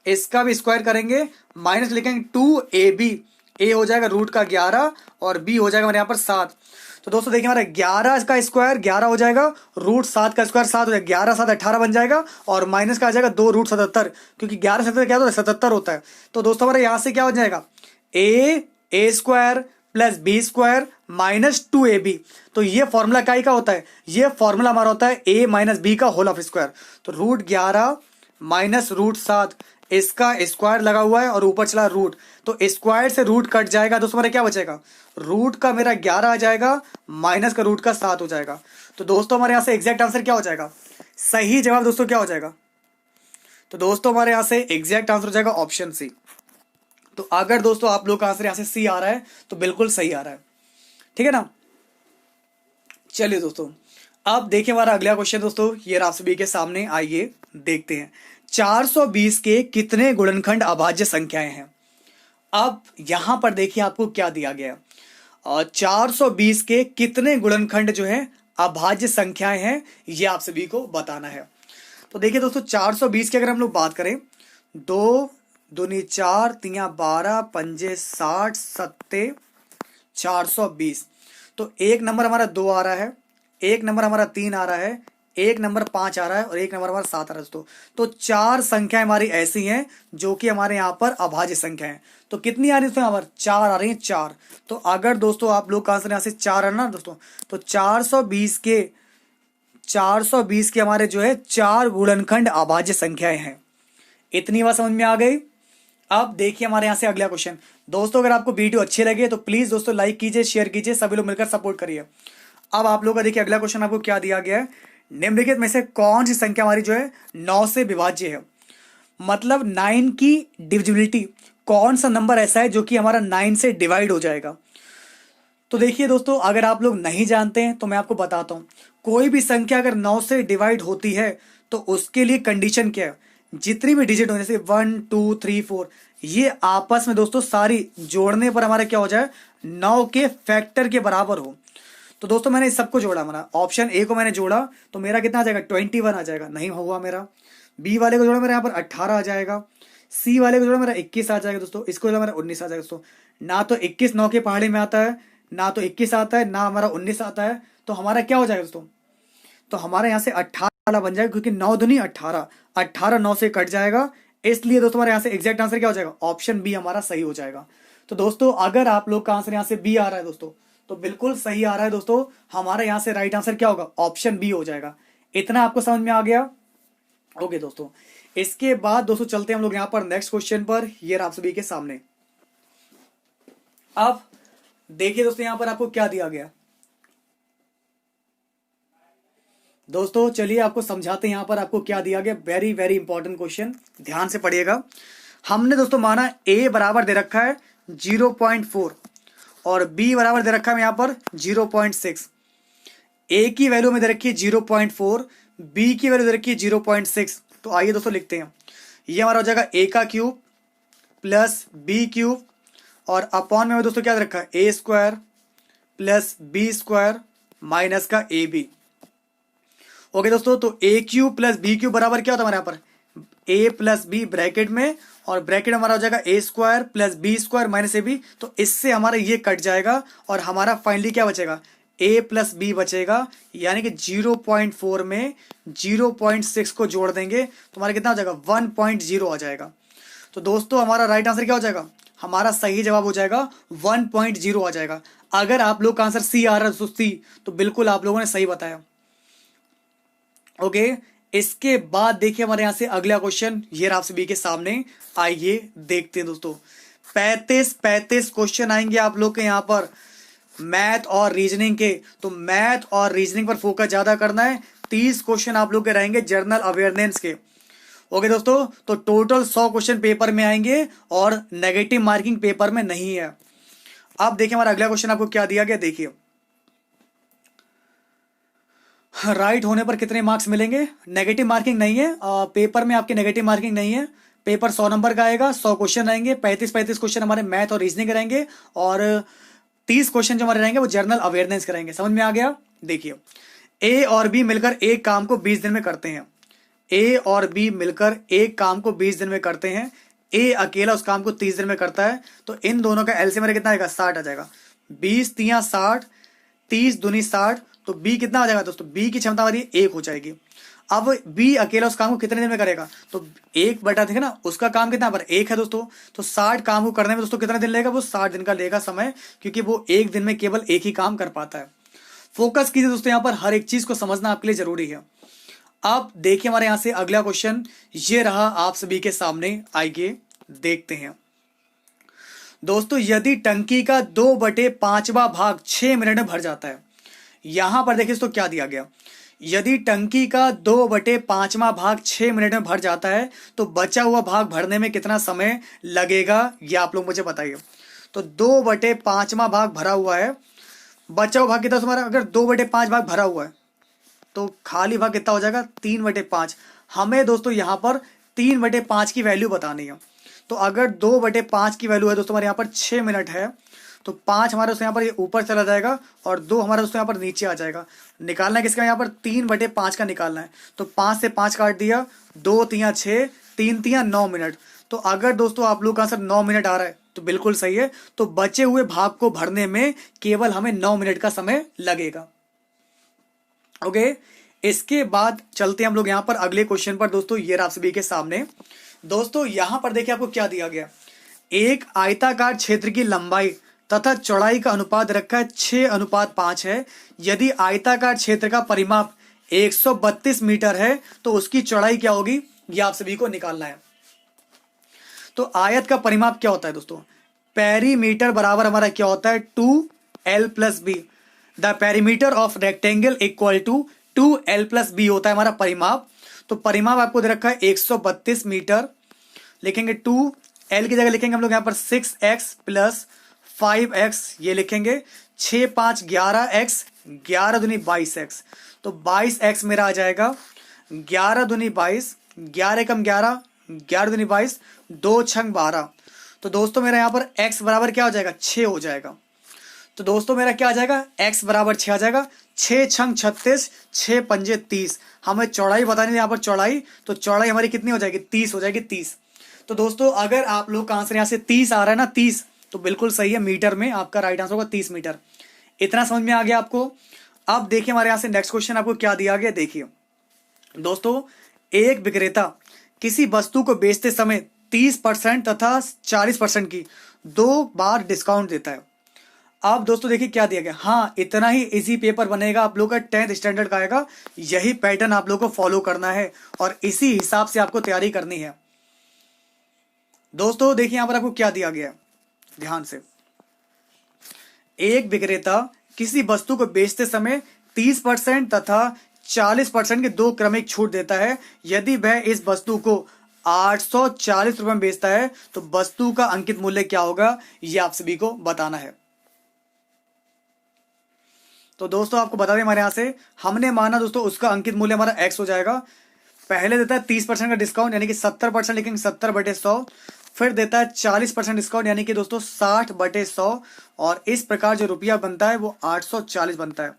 इसका भी स्क्वायर करेंगे, माइनस लिखेंगे 2ab, ए हो जाएगा रूट का 11 और बी हो जाएगा हमारे यहाँ पर 7। तो दोस्तों देखिए हमारा 11 का स्क्वायर 11 हो जाएगा, रूट 7 का स्क्वायर 7 हो जाएगा, 11 7 18 बन जाएगा, और माइनस का आ जाएगा 2 रूट 77, क्योंकि 11 77 क्या होता है 77 होता है। तो दोस्तों हमारे यहाँ से क्या हो जाएगा, A square plus B square minus 2ab। तो ये फॉर्मूला क्या का होता है, ये फॉर्मूला हमारा होता है a माइनस बी का होल ऑफ स्क्वायर। तो रूट 11 माइनस रूट 7, इसका स्क्वायर लगा हुआ है और ऊपर चला रूट, तो स्क्वायर से रूट कट जाएगा दोस्तों, हमारा क्या बचेगा, रूट का मेरा 11 आ जाएगा माइनस का रूट का 7 हो जाएगा। तो दोस्तों हमारे यहाँ से एग्जैक्ट आंसर क्या हो जाएगा, सही जवाब दोस्तों क्या हो जाएगा, तो दोस्तों हमारे यहाँ से एग्जैक्ट आंसर हो जाएगा ऑप्शन सी। तो अगर दोस्तों आप लोग का आंसर यहाँ से सी आ रहा है तो बिल्कुल सही आ रहा है, ठीक है ना। चलिए दोस्तों अब देखिए हमारा अगला क्वेश्चन दोस्तों, ये आप सभी के सामने, आइए देखते हैं 420 के कितने गुणनखंड अभाज्य संख्याएं हैं। अब यहां पर देखिए आपको क्या दिया गया है, और 420 के कितने गुणनखंड जो है अभाज्य संख्याएं हैं, ये आप सभी को बताना है। तो देखिए दोस्तों 420 की अगर हम लोग बात करें, 2 दूनी 4 3 12 पंजे 60 सत्ते 420। तो एक नंबर हमारा 2 आ रहा है, एक नंबर हमारा 3 आ रहा है, एक नंबर 5 आ रहा है, और एक नंबर हमारा 7 आ रहा है दोस्तों। तो 4 संख्याएं हमारी ऐसी हैं जो कि हमारे यहाँ पर अभाज्य संख्या है। तो कितनी आ रही है दोस्तों, यहाँ पर 4 आ रही है, 4। तो अगर दोस्तों आप लोग का आंसर यहाँ से 4 है ना दोस्तों, तो 420 के हमारे जो है 4 गुणनखंड अभाज्य संख्याएं हैं। इतनी बात समझ में आ गई। अब देखिए हमारे यहाँ से अगला क्वेश्चन दोस्तों, अगर आपको वीडियो अच्छी लगे तो प्लीज दोस्तों लाइक कीजिए, शेयर कीजिए, सभी लोग मिलकर सपोर्ट करिए। अब आप लोग का देखिए अगला क्वेश्चन आपको क्या दिया गया है, निम्नलिखित में से कौन सी संख्या हमारी जो है 9 से विभाज्य है, मतलब 9 की डिविजिबिलिटी, कौन सा नंबर ऐसा है जो कि हमारा 9 से डिवाइड हो जाएगा। तो देखिए दोस्तों अगर आप लोग नहीं जानते हैं तो मैं आपको बताता हूं, कोई भी संख्या अगर 9 से डिवाइड होती है तो उसके लिए कंडीशन क्या है, जितनी भी डिजिट हो जैसे 1 2 3 4 ये आपस में दोस्तों सारी जोड़ने पर हमारा क्या हो जाए, 9 के फैक्टर के बराबर हो। तो दोस्तों मैंने इस सबको जोड़ा, हमारा ऑप्शन ए को मैंने जोड़ा तो मेरा कितना आ जाएगा 21 आ जाएगा, नहीं हुआ मेरा। बी वाले को जोड़ा मेरा यहाँ पर 18 आ जाएगा, सी वाले को जोड़ा मेरा 21 आ जाएगा दोस्तों, इसको जोड़ा मेरा 19 आ जाएगा दोस्तों। ना तो 21 9 के पहाड़े में आता है, ना तो 21 आता है, ना हमारा 19 आता है। तो हमारा क्या हो जाएगा दोस्तों, तो हमारे यहाँ से 18 वाला बन जाएगा, क्योंकि 9 दूनी 18, 18 9 से कट जाएगा, इसलिए दोस्तों हमारे यहाँ से एग्जैक्ट आंसर क्या हो जाएगा, ऑप्शन बी हमारा सही हो जाएगा। तो दोस्तों अगर आप लोग का आंसर यहाँ से बी आ रहा है दोस्तों तो बिल्कुल सही आ रहा है दोस्तों, हमारे यहाँ से राइट आंसर क्या होगा, ऑप्शन बी हो जाएगा। इतना आपको समझ में आ गया। ओके दोस्तों, इसके बाद दोस्तों चलते हैं हम लोग यहाँ पर नेक्स्ट क्वेश्चन पर, ये आप सभी के सामने। अब देखिए दोस्तों यहाँ पर आपको क्या दिया गया दोस्तों, चलिए आपको समझाते हैं यहाँ पर आपको क्या दिया गया। वेरी वेरी इंपॉर्टेंट क्वेश्चन, ध्यान से पढ़िएगा। हमने दोस्तों माना a बराबर दे रखा है 0.4 और b बराबर दे रखा है यहाँ पर 0.6। a की वैल्यू में दे रखी है 0.4, b की वैल्यू दे रखी है 0.6। तो आइए दोस्तों लिखते हैं, ये हमारा हो जाएगा a का क्यूब प्लस b क्यूब, और अपॉन में दोस्तों क्या दे रखा है a square plus b square minus का ab। ओके दोस्तों, तो ए क्यूब प्लस बी क्यूब बराबर क्या होता है हमारे यहाँ पर ए प्लस बी ब्रैकेट में, और ब्रैकेट हमारा हो जाएगा A square plus B square minus A B. तो इससे हमारा ये कट जाएगा और हमारा फाइनली क्या बचेगा, a प्लस बी बचेगा, यानी कि 0.4 में 0.6 को जोड़ देंगे तो हमारा कितना हो जाएगा 1.0 आ जाएगा। तो दोस्तों हमारा राइट आंसर क्या हो जाएगा, हमारा सही जवाब हो जाएगा 1.0 आ जाएगा। अगर आप लोग का आंसर सी आ रहा है दोस्तों सी, तो बिल्कुल आप लोगों ने सही बताया। ओके, इसके बाद देखिए हमारे यहां से अगला क्वेश्चन ये आप सभी के सामने, आइए देखते हैं दोस्तों। 35 क्वेश्चन आएंगे आप लोग के यहाँ पर मैथ और रीजनिंग के, तो मैथ और रीजनिंग पर फोकस ज्यादा करना है। 30 क्वेश्चन आप लोग के रहेंगे जनरल अवेयरनेस के। ओके दोस्तों, तो टोटल 100 क्वेश्चन पेपर में आएंगे और नेगेटिव मार्किंग पेपर में नहीं है। अब देखिए हमारा अगला क्वेश्चन आपको क्या दिया गया, देखिए राइट होने पर कितने मार्क्स मिलेंगे। नेगेटिव मार्किंग नहीं है, पेपर में आपके नेगेटिव मार्किंग नहीं है। पेपर 100 नंबर का आएगा, 100 क्वेश्चन रहेंगे, 35 क्वेश्चन हमारे मैथ और रीजनिंग रहेंगे और 30 क्वेश्चन जो हमारे रहेंगे वो जनरल अवेयरनेस के रहेंगे। समझ में आ गया। देखिए ए और बी मिलकर एक काम को 20 दिन में करते हैं। ए और बी मिलकर एक काम को 20 दिन में करते हैं। ए अकेला उस काम को 30 दिन में करता है, तो इन दोनों का एलसीएम मेरा कितना आएगा 60 आ जाएगा। 20 तिया 60, 30 दूनी 60, तो बी कितना आ जाएगा दोस्तों, बी की क्षमता हमारी 1 हो जाएगी। अब बी अकेला उस काम को कितने दिन में करेगा, तो 1 बटा देखिए ना उसका काम कितना पर 1 है दोस्तों, तो 60 काम को करने में दोस्तों कितना दिन लेगा, वो 60 दिन का लेगा समय, क्योंकि वो एक दिन में केवल एक ही काम कर पाता है। फोकस कीजिए दोस्तों, यहाँ पर हर एक चीज को समझना आपके लिए जरूरी है। अब देखिए हमारे यहां से अगला क्वेश्चन ये रहा आप सभी के सामने, आइए देखते हैं दोस्तों। यदि टंकी का 2/5वां भाग 6 मिनट में भर जाता है, यहां पर देखिए तो क्या दिया गया, यदि टंकी का 2/5वां भाग 6 मिनट में भर जाता है तो बचा हुआ भाग भरने में कितना समय लगेगा, ये आप लोग मुझे बताइए। तो 2/5वां भाग भरा हुआ है, बचा हुआ भाग कितना हमारा, अगर 2/5 भाग भरा हुआ है तो खाली भाग कितना हो जाएगा 3/5। हमें दोस्तों यहां पर 3/5 की वैल्यू बतानी है। तो अगर 2/5 की वैल्यू है दोस्तों हमारे यहाँ पर 6 मिनट है, तो 5 हमारे दोस्तों यहाँ पर ये ऊपर चला जाएगा और 2 हमारे दोस्तों यहाँ पर नीचे आ जाएगा। निकालना है किसका, यहाँ पर 3/5 का निकालना है। तो 5 से 5 काट दिया, 2 तिया 6, 3 तिया 9 मिनट। तो अगर दोस्तों आप लोग का आंसर 9 मिनट आ रहा है तो बिल्कुल सही है। तो बचे हुए भाग को भरने में केवल हमें 9 मिनट का समय लगेगा। ओके, इसके बाद चलते हैं हम लोग यहाँ पर अगले क्वेश्चन पर दोस्तों, ये आप सभी के सामने। दोस्तों यहां पर देखिए आपको क्या दिया गया, एक आयताकार क्षेत्र की लंबाई तथा चौड़ाई का अनुपात रखा है 6:5 है। यदि आयताकार क्षेत्र का परिमाप 132 मीटर है तो उसकी चौड़ाई क्या होगी, ये आप सभी को निकालना है। तो आयत का परिमाप क्या होता है दोस्तों, पेरीमीटर बराबर हमारा क्या होता है 2l + b। The perimeter of rectangle equal to 2l + b होता है हमारा परिमाप। तो परिमाप आपको दे रखा है 132 मीटर, लिखेंगे 2l की जगह लिखेंगे हम लोग यहाँ पर 6x + 5x, ये लिखेंगे 6 5 11x, 11 दूनी 22x। तो 22x मेरा आ जाएगा, 11 दूनी 22, 11 कम 11, 11 दूनी 22, 2 छंग 12। तो दोस्तों मेरा यहाँ पर x बराबर क्या हो जाएगा 6 हो जाएगा। तो दोस्तों मेरा क्या आ जाएगा, x बराबर 6 आ जाएगा। 6 छंग 36, 6 पंजे 30। हमें चौड़ाई बतानी है यहाँ पर चौड़ाई, तो चौड़ाई हमारी कितनी हो जाएगी 30 हो जाएगी 30। तो दोस्तों अगर आप लोग का आंसर यहाँ से 30 आ रहा है ना 30, तो बिल्कुल सही है, मीटर में आपका राइट आंसर होगा 30 मीटर। इतना समझ में आ गया आपको। अब देखिए हमारे यहाँ से नेक्स्ट क्वेश्चन आपको क्या दिया गया, देखिए दोस्तों एक विक्रेता किसी वस्तु को बेचते समय 30% तथा 40% की 2 बार डिस्काउंट देता है। अब दोस्तों देखिए क्या दिया गया, हाँ इतना ही इजी पेपर बनेगा आप लोग का 10th स्टैंडर्ड का आएगा। यही पैटर्न आप लोग को फॉलो करना है और इसी हिसाब से आपको तैयारी करनी है। दोस्तों देखिए यहां पर आपको क्या दिया गया, ध्यान से, एक विक्रेता किसी वस्तु को बेचते समय 30% तथा 40% की 2 क्रमिक छूट देता है। यदि वह इस वस्तु को 840 रुपए में बेचता है तो वस्तु का अंकित मूल्य क्या होगा, यह आप सभी को बताना है। तो दोस्तों आपको बता दें हमारे यहां से हमने माना दोस्तों उसका अंकित मूल्य हमारा x हो जाएगा। पहले देता है 30% का डिस्काउंट यानी कि 70% लिखेंगे 70/100, फिर देता है 40% डिस्काउंट यानी कि दोस्तों 60/100, और इस प्रकार जो रुपया बनता है वो 840 बनता है।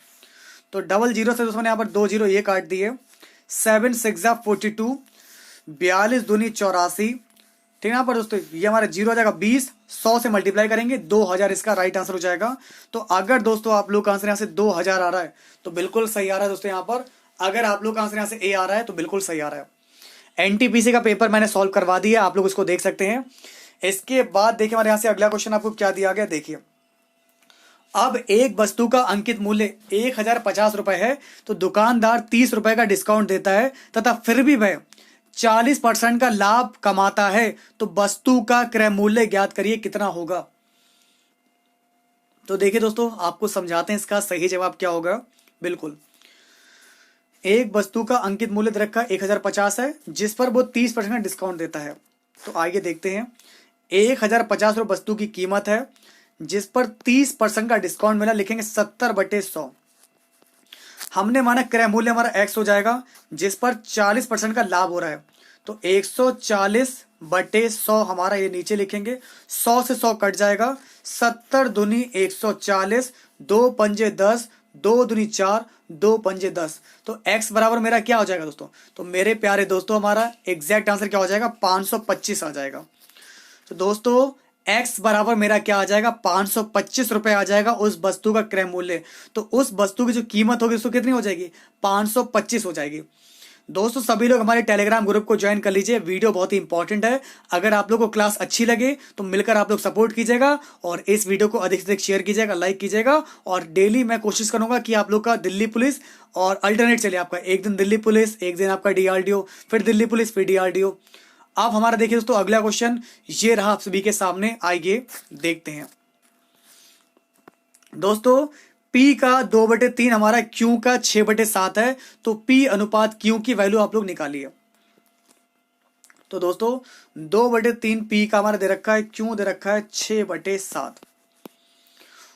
तो 00 से दोस्तों ने यहाँ पर 2 0 ये काट दिए, 7 6 42, 42 दूनी 84, ठीक है। यहाँ पर दोस्तों ये हमारा 0 आ जाएगा, 20 100 से मल्टीप्लाई करेंगे 2000 इसका राइट आंसर हो जाएगा। तो अगर दोस्तों आप लोग का आंसर यहाँ से 2000 आ रहा है तो बिल्कुल सही आ रहा है दोस्तों। यहाँ पर अगर आप लोग का आंसर यहाँ से ए आ रहा है तो बिल्कुल सही आ रहा है। एनटीपीसी का पेपर मैंने सॉल्व करवा दिया, आप लोग इसको देख सकते हैं। इसके बाद देखिए हमारे यहाँ से अगला क्वेश्चन आपको क्या दिया गया, देखिए अब एक वस्तु का अंकित मूल्य 1050 रुपए है तो दुकानदार 30 रुपए का डिस्काउंट देता है तथा फिर भी वह 40% का लाभ कमाता है, तो वस्तु का क्रय मूल्य ज्ञात करिए कितना होगा। तो देखिए दोस्तों आपको समझाते हैं इसका सही जवाब क्या होगा। बिल्कुल एक वस्तु का अंकित मूल्य दे रखा 1050 है जिस पर वो 30% का डिस्काउंट देता है। तो आइए देखते हैं 1050 रुपये वस्तु की कीमत है जिस पर 30% का डिस्काउंट मिला, लिखेंगे 70/100। हमने माना क्रय मूल्य हमारा x हो जाएगा जिस पर 40% का लाभ हो रहा है, तो 140/100 हमारा ये नीचे लिखेंगे, 100 से 100 कट जाएगा, 70 दूनी 140, 2 पंजे 10, 2 दूनी 4, 2 पंजे 10। तो x बराबर मेरा क्या हो जाएगा दोस्तों, तो मेरे प्यारे दोस्तों हमारा एग्जैक्ट आंसर क्या हो जाएगा 525 आ जाएगा। तो दोस्तों x बराबर मेरा क्या आ जाएगा 525 रुपए आ जाएगा उस वस्तु का क्रय मूल्य। तो उस वस्तु की जो कीमत होगी उसको कितनी हो जाएगी 525 हो जाएगी। दोस्तों सभी लोग हमारे टेलीग्राम ग्रुप को ज्वाइन कर लीजिए, वीडियो बहुत ही इंपॉर्टेंट है। अगर आप लोग को क्लास अच्छी लगे तो मिलकर आप लोग सपोर्ट कीजिएगा और इस वीडियो को अधिक से अधिक शेयर कीजिएगा, लाइक कीजिएगा। और डेली मैं कोशिश करूंगा कि आप लोग का दिल्ली पुलिस और अल्टरनेट चले, आपका एक दिन दिल्ली पुलिस, एक दिन आपका डीआरडीओ, फिर दिल्ली पुलिस, फिर डीआरडीओ। अब हमारा देखिए दोस्तों अगला क्वेश्चन ये रहा आप सभी के सामने, आइए देखते हैं। दोस्तों P का 2/3 हमारा Q का 6/7 है, तो P अनुपात Q की वैल्यू आप लोग निकालिए। तो दोस्तों 2/3 P का हमारा दे रखा है, Q दे रखा है 6/7।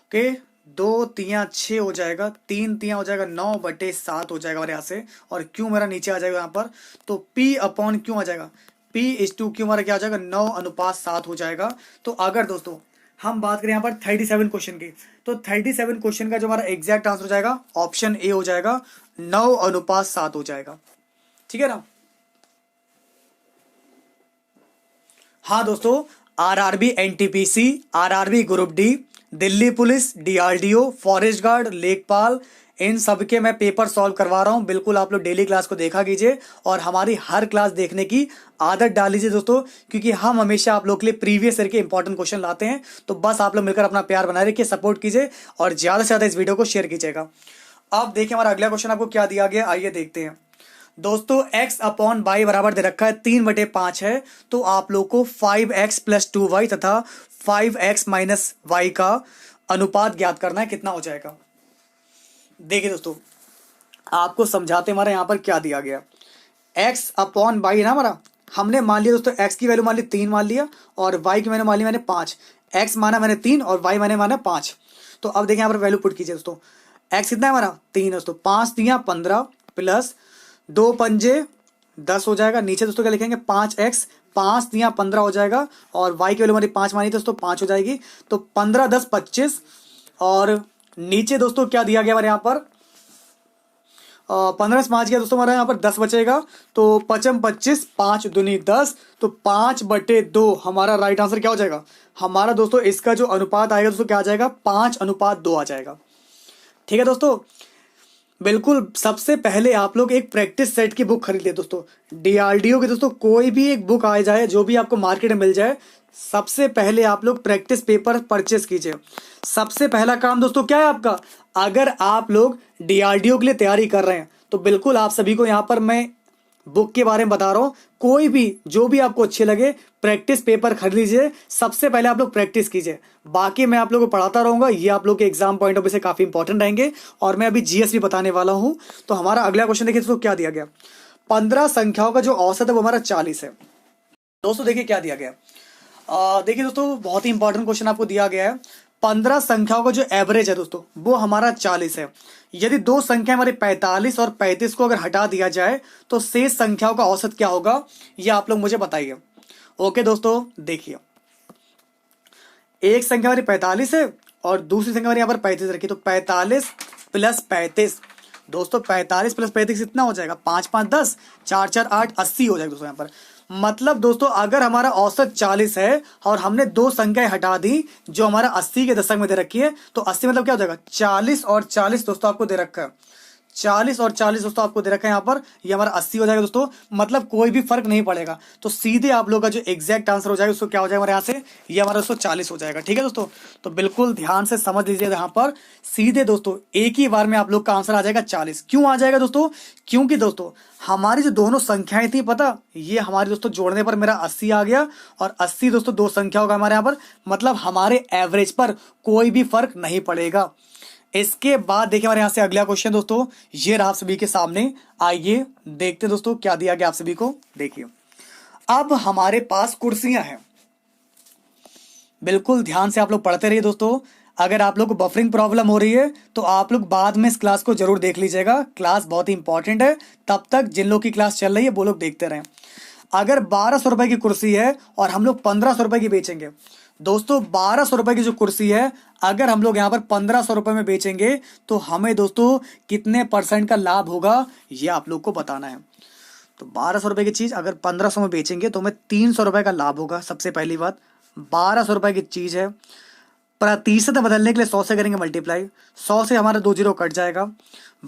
ओके 2 तिया 6 हो जाएगा, 3 तिया हो जाएगा 9/7 हो जाएगा हमारे यहाँ से, और Q मेरा नीचे आ जाएगा यहाँ पर, तो P/Q आ जाएगा, P/Q हमारा क्या हो जाएगा 9:7 हो जाएगा। तो अगर दोस्तों हम बात करें यहाँ पर 37 क्वेश्चन की, तो 37 क्वेश्चन का जो हमारा एग्जैक्ट आंसर हो जाएगा ऑप्शन ए हो जाएगा, 9:7 हो जाएगा। ठीक है ना। हाँ दोस्तों RRB, NTPC, RRB group D, Delhi police, DRDO, forest guard, लेखपाल, इन सब के मैं पेपर सॉल्व करवा रहा हूं। बिल्कुल आप लोग डेली क्लास को देखा कीजिए और हमारी हर क्लास देखने की आदत डाल लीजिए दोस्तों, क्योंकि हम हमेशा आप लोग के लिए प्रीवियस ईयर के इंपॉर्टेंट क्वेश्चन लाते हैं। तो बस आप लोग मिलकर अपना प्यार बनाए रखिए, सपोर्ट कीजिए और ज्यादा से ज्यादा इस वीडियो को शेयर कीजिएगा। अब देखिए हमारा अगला क्वेश्चन आपको क्या दिया गया, आइए देखते हैं। दोस्तों x/y बराबर दे रखा है 3/5 है, तो आप लोग को 5x + 2y तथा 5x - y का अनुपात ज्ञात करना है, कितना हो जाएगा। देखिए दोस्तों आपको समझाते हमारे यहाँ पर क्या दिया गया, x/y ना हमारा, हमने मान लिया दोस्तों x की वैल्यू मान ली 3 मान लिया और y की वैल्यू मान ली मैंने 5, x माना मैंने 3 और y माना 5। तो अब देखिए यहाँ पर वैल्यू पुट कीजिए दोस्तों, x कितना है हमारा 3 दोस्तों, 5 तिया 15 प्लस 2 पंजे 10 हो जाएगा। नीचे दोस्तों क्या लिखेंगे 5x, 5 तिया 15 हो जाएगा और y की वैल्यू हमारी 5 मानी दोस्तों 5 हो जाएगी। तो 15 10 25 और नीचे दोस्तों क्या दिया गया हमारे यहाँ पर 15 से 5 गया दोस्तों, हमारा यहाँ पर 10 बचेगा। तो 5 25, 5 दूनी 10, तो 5/2 हमारा राइट आंसर क्या हो जाएगा हमारा दोस्तों। इसका जो अनुपात आएगा दोस्तों क्या आ जाएगा 5:2 आ जाएगा। ठीक है दोस्तों। बिल्कुल सबसे पहले आप लोग एक प्रैक्टिस सेट की बुक खरीद ले दोस्तों, डीआरडीओ की दोस्तों कोई भी एक बुक आ जाए जो भी आपको मार्केट में मिल जाए, सबसे पहले आप लोग प्रैक्टिस पेपर परचेस कीजिए। सबसे पहला काम दोस्तों क्या है आपका, अगर आप लोग डीआरडीओ के लिए तैयारी कर रहे हैं तो बिल्कुल आप सभी को यहाँ पर मैं बुक के बारे में बता रहा हूँ, कोई भी जो भी आपको अच्छे लगे प्रैक्टिस पेपर खरीद लीजिए। सबसे पहले आप लोग प्रैक्टिस कीजिए, बाकी मैं आप लोगों को पढ़ाता रहूंगा, ये आप लोग के एग्जाम पॉइंट ऑफ व्यू से काफी इंपॉर्टेंट रहेंगे। और मैं अभी जीएस भी बताने वाला हूँ। तो हमारा अगला क्वेश्चन देखिए दोस्तों क्या दिया गया, 15 संख्याओं का जो औसत है वो हमारा 40 है। दोस्तों देखिए क्या दिया गया, देखिए दोस्तों बहुत ही इंपॉर्टेंट क्वेश्चन आपको दिया गया है। 15 संख्याओं का जो एवरेज है दोस्तों वो हमारा 40 है। यदि दो संख्या हमारी 45 और 35 को अगर हटा दिया जाए तो शेष संख्याओं का औसत क्या होगा, ये आप लोग मुझे बताइए। ओके दोस्तों देखिए, एक संख्या हमारी 45 है और दूसरी संख्या हमारी यहाँ पर 35 रखी, तो 45 + 35 दोस्तों, 45 + 35 कितना हो जाएगा 5 5 10, 4 4 8 80 हो जाएगा दोस्तों। यहाँ पर मतलब दोस्तों अगर हमारा औसत 40 है और हमने दो संख्याएं हटा दी जो हमारा 80 के दशक में दे रखी है, तो 80 मतलब क्या हो जाएगा 40 और 40 दोस्तों आपको दे रखा है, 40 और 40 दोस्तों आपको दे रखा है यहाँ पर, ये हमारा 80 हो जाएगा दोस्तों। मतलब कोई भी फर्क नहीं पड़ेगा, तो सीधे आप लोग का जो एग्जैक्ट आंसर हो जाएगा उसको क्या हो जाएगा हमारे यहाँ से, ये हमारा दोस्तों 40 हो जाएगा। ठीक है दोस्तों, तो बिल्कुल ध्यान से समझ लीजिए यहाँ पर, सीधे दोस्तों एक ही बार में आप लोग का आंसर आ जाएगा 40। क्यों आ जाएगा दोस्तों, क्योंकि दोस्तों हमारी जो दोनों संख्याएं थी पता, ये हमारे दोस्तों जोड़ने पर मेरा 80 आ गया, और 80 दोस्तों दो संख्या होगा हमारे यहाँ पर, मतलब हमारे एवरेज पर कोई भी फर्क नहीं पड़ेगा। इसके बाद देखिए हमारे यहां से अगला क्वेश्चन दोस्तों, ये रहा आप सभी के सामने। आइए देखते दोस्तों क्या दिया गया आप सभी को। देखिए अब हमारे पास कुर्सियां हैं, बिल्कुल ध्यान से आप लोग पढ़ते रहिए दोस्तों। अगर आप लोग को बफरिंग प्रॉब्लम हो रही है तो आप लोग बाद में इस क्लास को जरूर देख लीजिएगा, क्लास बहुत ही इंपॉर्टेंट है। तब तक जिन लोग की क्लास चल रही है वो लोग देखते रहें। अगर 1200 रुपए की कुर्सी है और हम लोग 1500 रुपए की बेचेंगे, दोस्तों 1200 रुपए की जो कुर्सी है अगर हम लोग यहाँ पर 1500 रुपए में बेचेंगे तो हमें दोस्तों कितने परसेंट का लाभ होगा ये आप लोग को बताना है। तो 1200 रुपए की चीज अगर 1500 में बेचेंगे तो हमें 300 रुपए का लाभ होगा। सबसे पहली बात, 1200 रुपए की चीज है, प्रतिशत बदलने के लिए 100 से करेंगे मल्टीप्लाई, 100 से हमारा 2 जीरो कट जाएगा,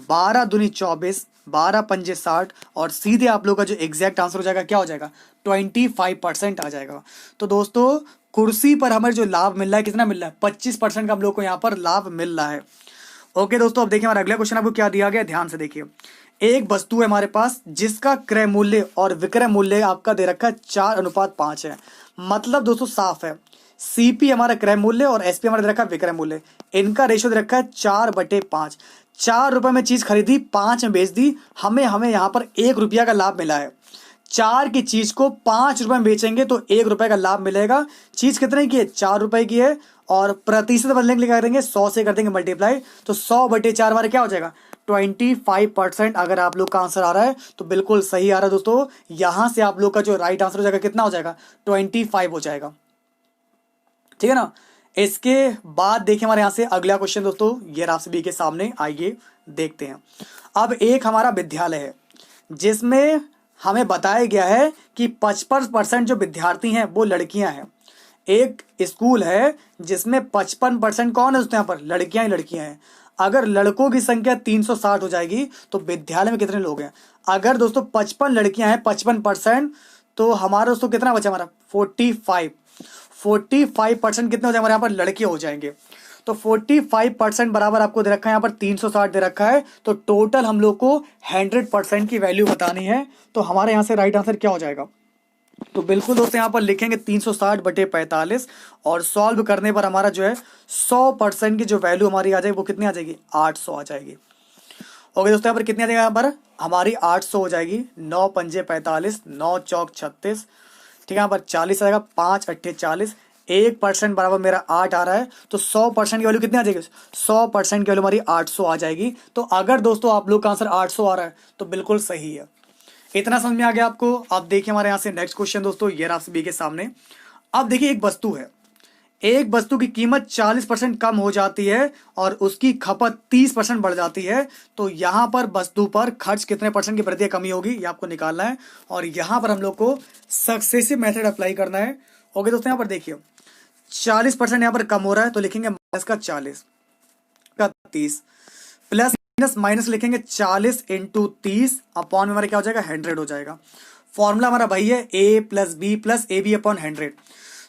12 दूनी 24, 12 पंजे 60, और सीधे आप लोग का जो एग्जैक्ट आंसर हो जाएगा क्या हो जाएगा 25% आ जाएगा। तो दोस्तों कुर्सी पर हमें जो लाभ मिल रहा है कितना मिल रहा है 25% का हम लोग को यहाँ पर लाभ मिल रहा है। ओके दोस्तों, अब देखिए हमारा अगला क्वेश्चन आपको क्या दिया गया, ध्यान से देखिए। एक वस्तु है हमारे पास जिसका क्रय मूल्य और विक्रय मूल्य आपका दे रखा है 4:5 है। मतलब दोस्तों साफ है, सीपी हमारा क्रय मूल्य और एसपी हमारा दे रखा है विक्रय मूल्य, इनका रेशियो दे रखा है 4/5। 4 रुपए में चीज खरीदी, 5 में बेच दी, हमें यहाँ पर 1 रुपया का लाभ मिला है। 4 की चीज को 5 रुपए में बेचेंगे तो 1 रुपए का लाभ मिलेगा। चीज कितने की है 4 रुपए की है, और प्रतिशत बदलने के लिए क्या करेंगे 100 से कर देंगे मल्टीप्लाई, तो 100/4 हमारे क्या हो जाएगा 25%। अगर आप लोग का आंसर आ रहा है तो बिल्कुल सही आ रहा है दोस्तों। यहां से आप लोग का जो राइट आंसर हो जाएगा कितना हो जाएगा 25 हो जाएगा। ठीक है ना। इसके बाद देखिए हमारे यहां से अगला क्वेश्चन दोस्तों, ये आप सभी के सामने, आइए देखते हैं। अब एक हमारा विद्यालय है जिसमें हमें बताया गया है कि 55% जो विद्यार्थी हैं वो लड़कियां हैं। एक स्कूल है जिसमें 55% कौन है दोस्तों, यहाँ पर लड़कियां ही लड़कियां हैं। अगर लड़कों की संख्या 360 हो जाएगी तो विद्यालय में कितने लोग हैं। अगर दोस्तों 55 लड़कियां हैं 55%, तो हमारा दोस्तों कितना बचा हमारा 45% कितने हो जाए हमारे यहाँ पर लड़के हो जाएंगे। तो 45% बराबर आपको दे रखा है यहाँ पर 360 दे रखा है, तो टोटल हम लोग को 100% की वैल्यू बतानी है। तो हमारे यहाँ से राइट आंसर क्या हो जाएगा, तो बिल्कुल दोस्तों यहाँ पर लिखेंगे 360/45, और सॉल्व करने पर हमारा जो है 100% की जो वैल्यू हमारी आ जाएगी वो कितनी आ जाएगी 800 आ जाएगी। ओके दोस्तों, यहाँ पर कितनी आ जाएगा, यहाँ पर हमारी 800 हो जाएगी। 9 पंजे 45, 9 चौक 36, ठीक है। यहाँ पर 40 आएगा, 5 अट्ठे 40, 1% बराबर मेरा 8 आ रहा है, तो 100% की वैल्यू कितनी आ जाएगी 100% की वैल्यू हमारी 800 आ जाएगी। तो अगर दोस्तों आप लोग का आंसर 800 आ रहा है तो बिल्कुल सही है। इतना समझ में आ गया आपको। अब देखिए हमारे यहाँ से नेक्स्ट क्वेश्चन दोस्तों, ये आप सभी के सामने। अब देखिए एक वस्तु है, एक वस्तु की कीमत 40% कम हो जाती है और उसकी खपत 30% बढ़ जाती है, तो यहाँ पर वस्तु पर खर्च कितने परसेंट की वृद्धि या कमी होगी ये आपको निकालना है, और यहाँ पर हम लोग को सक्सेसिव मेथड अप्लाई करना है। ओके दोस्तों, यहाँ पर देखिए 40% यहाँ पर कम हो रहा है तो लिखेंगे माइनस का 40 का 30, प्लस माइनस लिखेंगे 40 इंटू 30 अपॉन में हमारा क्या हो जाएगा 100 हो जाएगा। फॉर्मूला हमारा भाई है a+b+ab/100।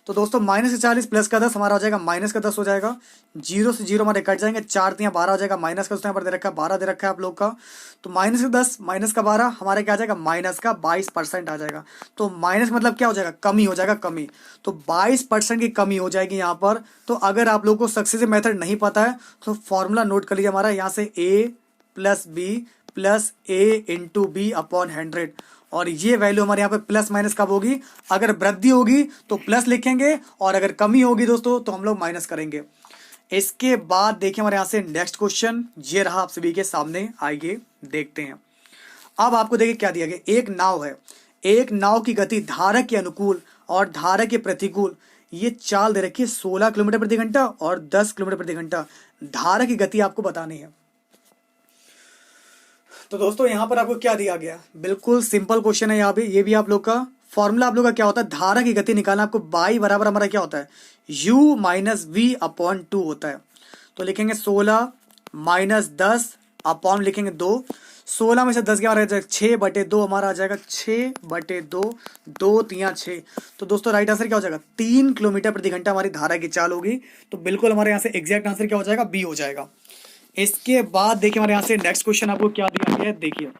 तो दोस्तों माइनस का 40 प्लस का 10 हमारा हो जाएगा माइनस का 10 हो जाएगा। 0 से 0 हमारे कट जाएंगे, 4 तियां 12 हो जाएगा। माइनस का दोस्तों यहाँ पर दे रखा है 12 दे रखा है आप लोग का, तो माइनस का 10 माइनस का 12 हमारे क्या आ जाएगा माइनस का 22% आ जाएगा। तो माइनस मतलब क्या हो जाएगा कमी हो जाएगा, कमी। तो 22% की कमी हो जाएगी यहाँ पर। तो अगर आप लोग को सक्सेसिव मेथड नहीं पता है तो फॉर्मूला नोट कर लीजिए हमारा, यहाँ से a+b+a/100, और ये वैल्यू हमारे यहाँ पे प्लस माइनस कब होगी, अगर वृद्धि होगी तो प्लस लिखेंगे, और अगर कमी होगी दोस्तों तो हम लोग माइनस करेंगे। इसके बाद देखिए हमारे यहाँ से नेक्स्ट क्वेश्चन, ये रहा आप सभी के सामने, आइए देखते हैं। अब आपको देखिए क्या दिया गया, एक नाव है, एक नाव की गति धारक के अनुकूल और धारक के प्रतिकूल, ये चाल दे रखी है 16 किलोमीटर प्रति घंटा और 10 किलोमीटर प्रति घंटा। धारक की गति आपको बतानी है। तो दोस्तों यहाँ पर आपको क्या दिया गया, बिल्कुल सिंपल क्वेश्चन है यहाँ पे, ये भी आप लोग का फॉर्मूला आप लोग का क्या होता है, धारा की गति निकालना आपको, बाई बराबर हमारा क्या होता है, u माइनस वी अपॉन 2 होता है। तो लिखेंगे 16 माइनस 10 अपॉन लिखेंगे 2, 16 में से 10 क्या आ जाएगा, 6/2 हमारा आ जाएगा, 6/2, 2 3 6। तो दोस्तों राइट आंसर क्या हो जाएगा, 3 किलोमीटर प्रति घंटा हमारी धारा की चाल होगी। तो बिल्कुल हमारे यहाँ से एग्जैक्ट आंसर क्या हो जाएगा, बी हो जाएगा। इसके बाद देखिए हमारे यहाँ से नेक्स्ट क्वेश्चन आपको क्या दिया गया है, देखिए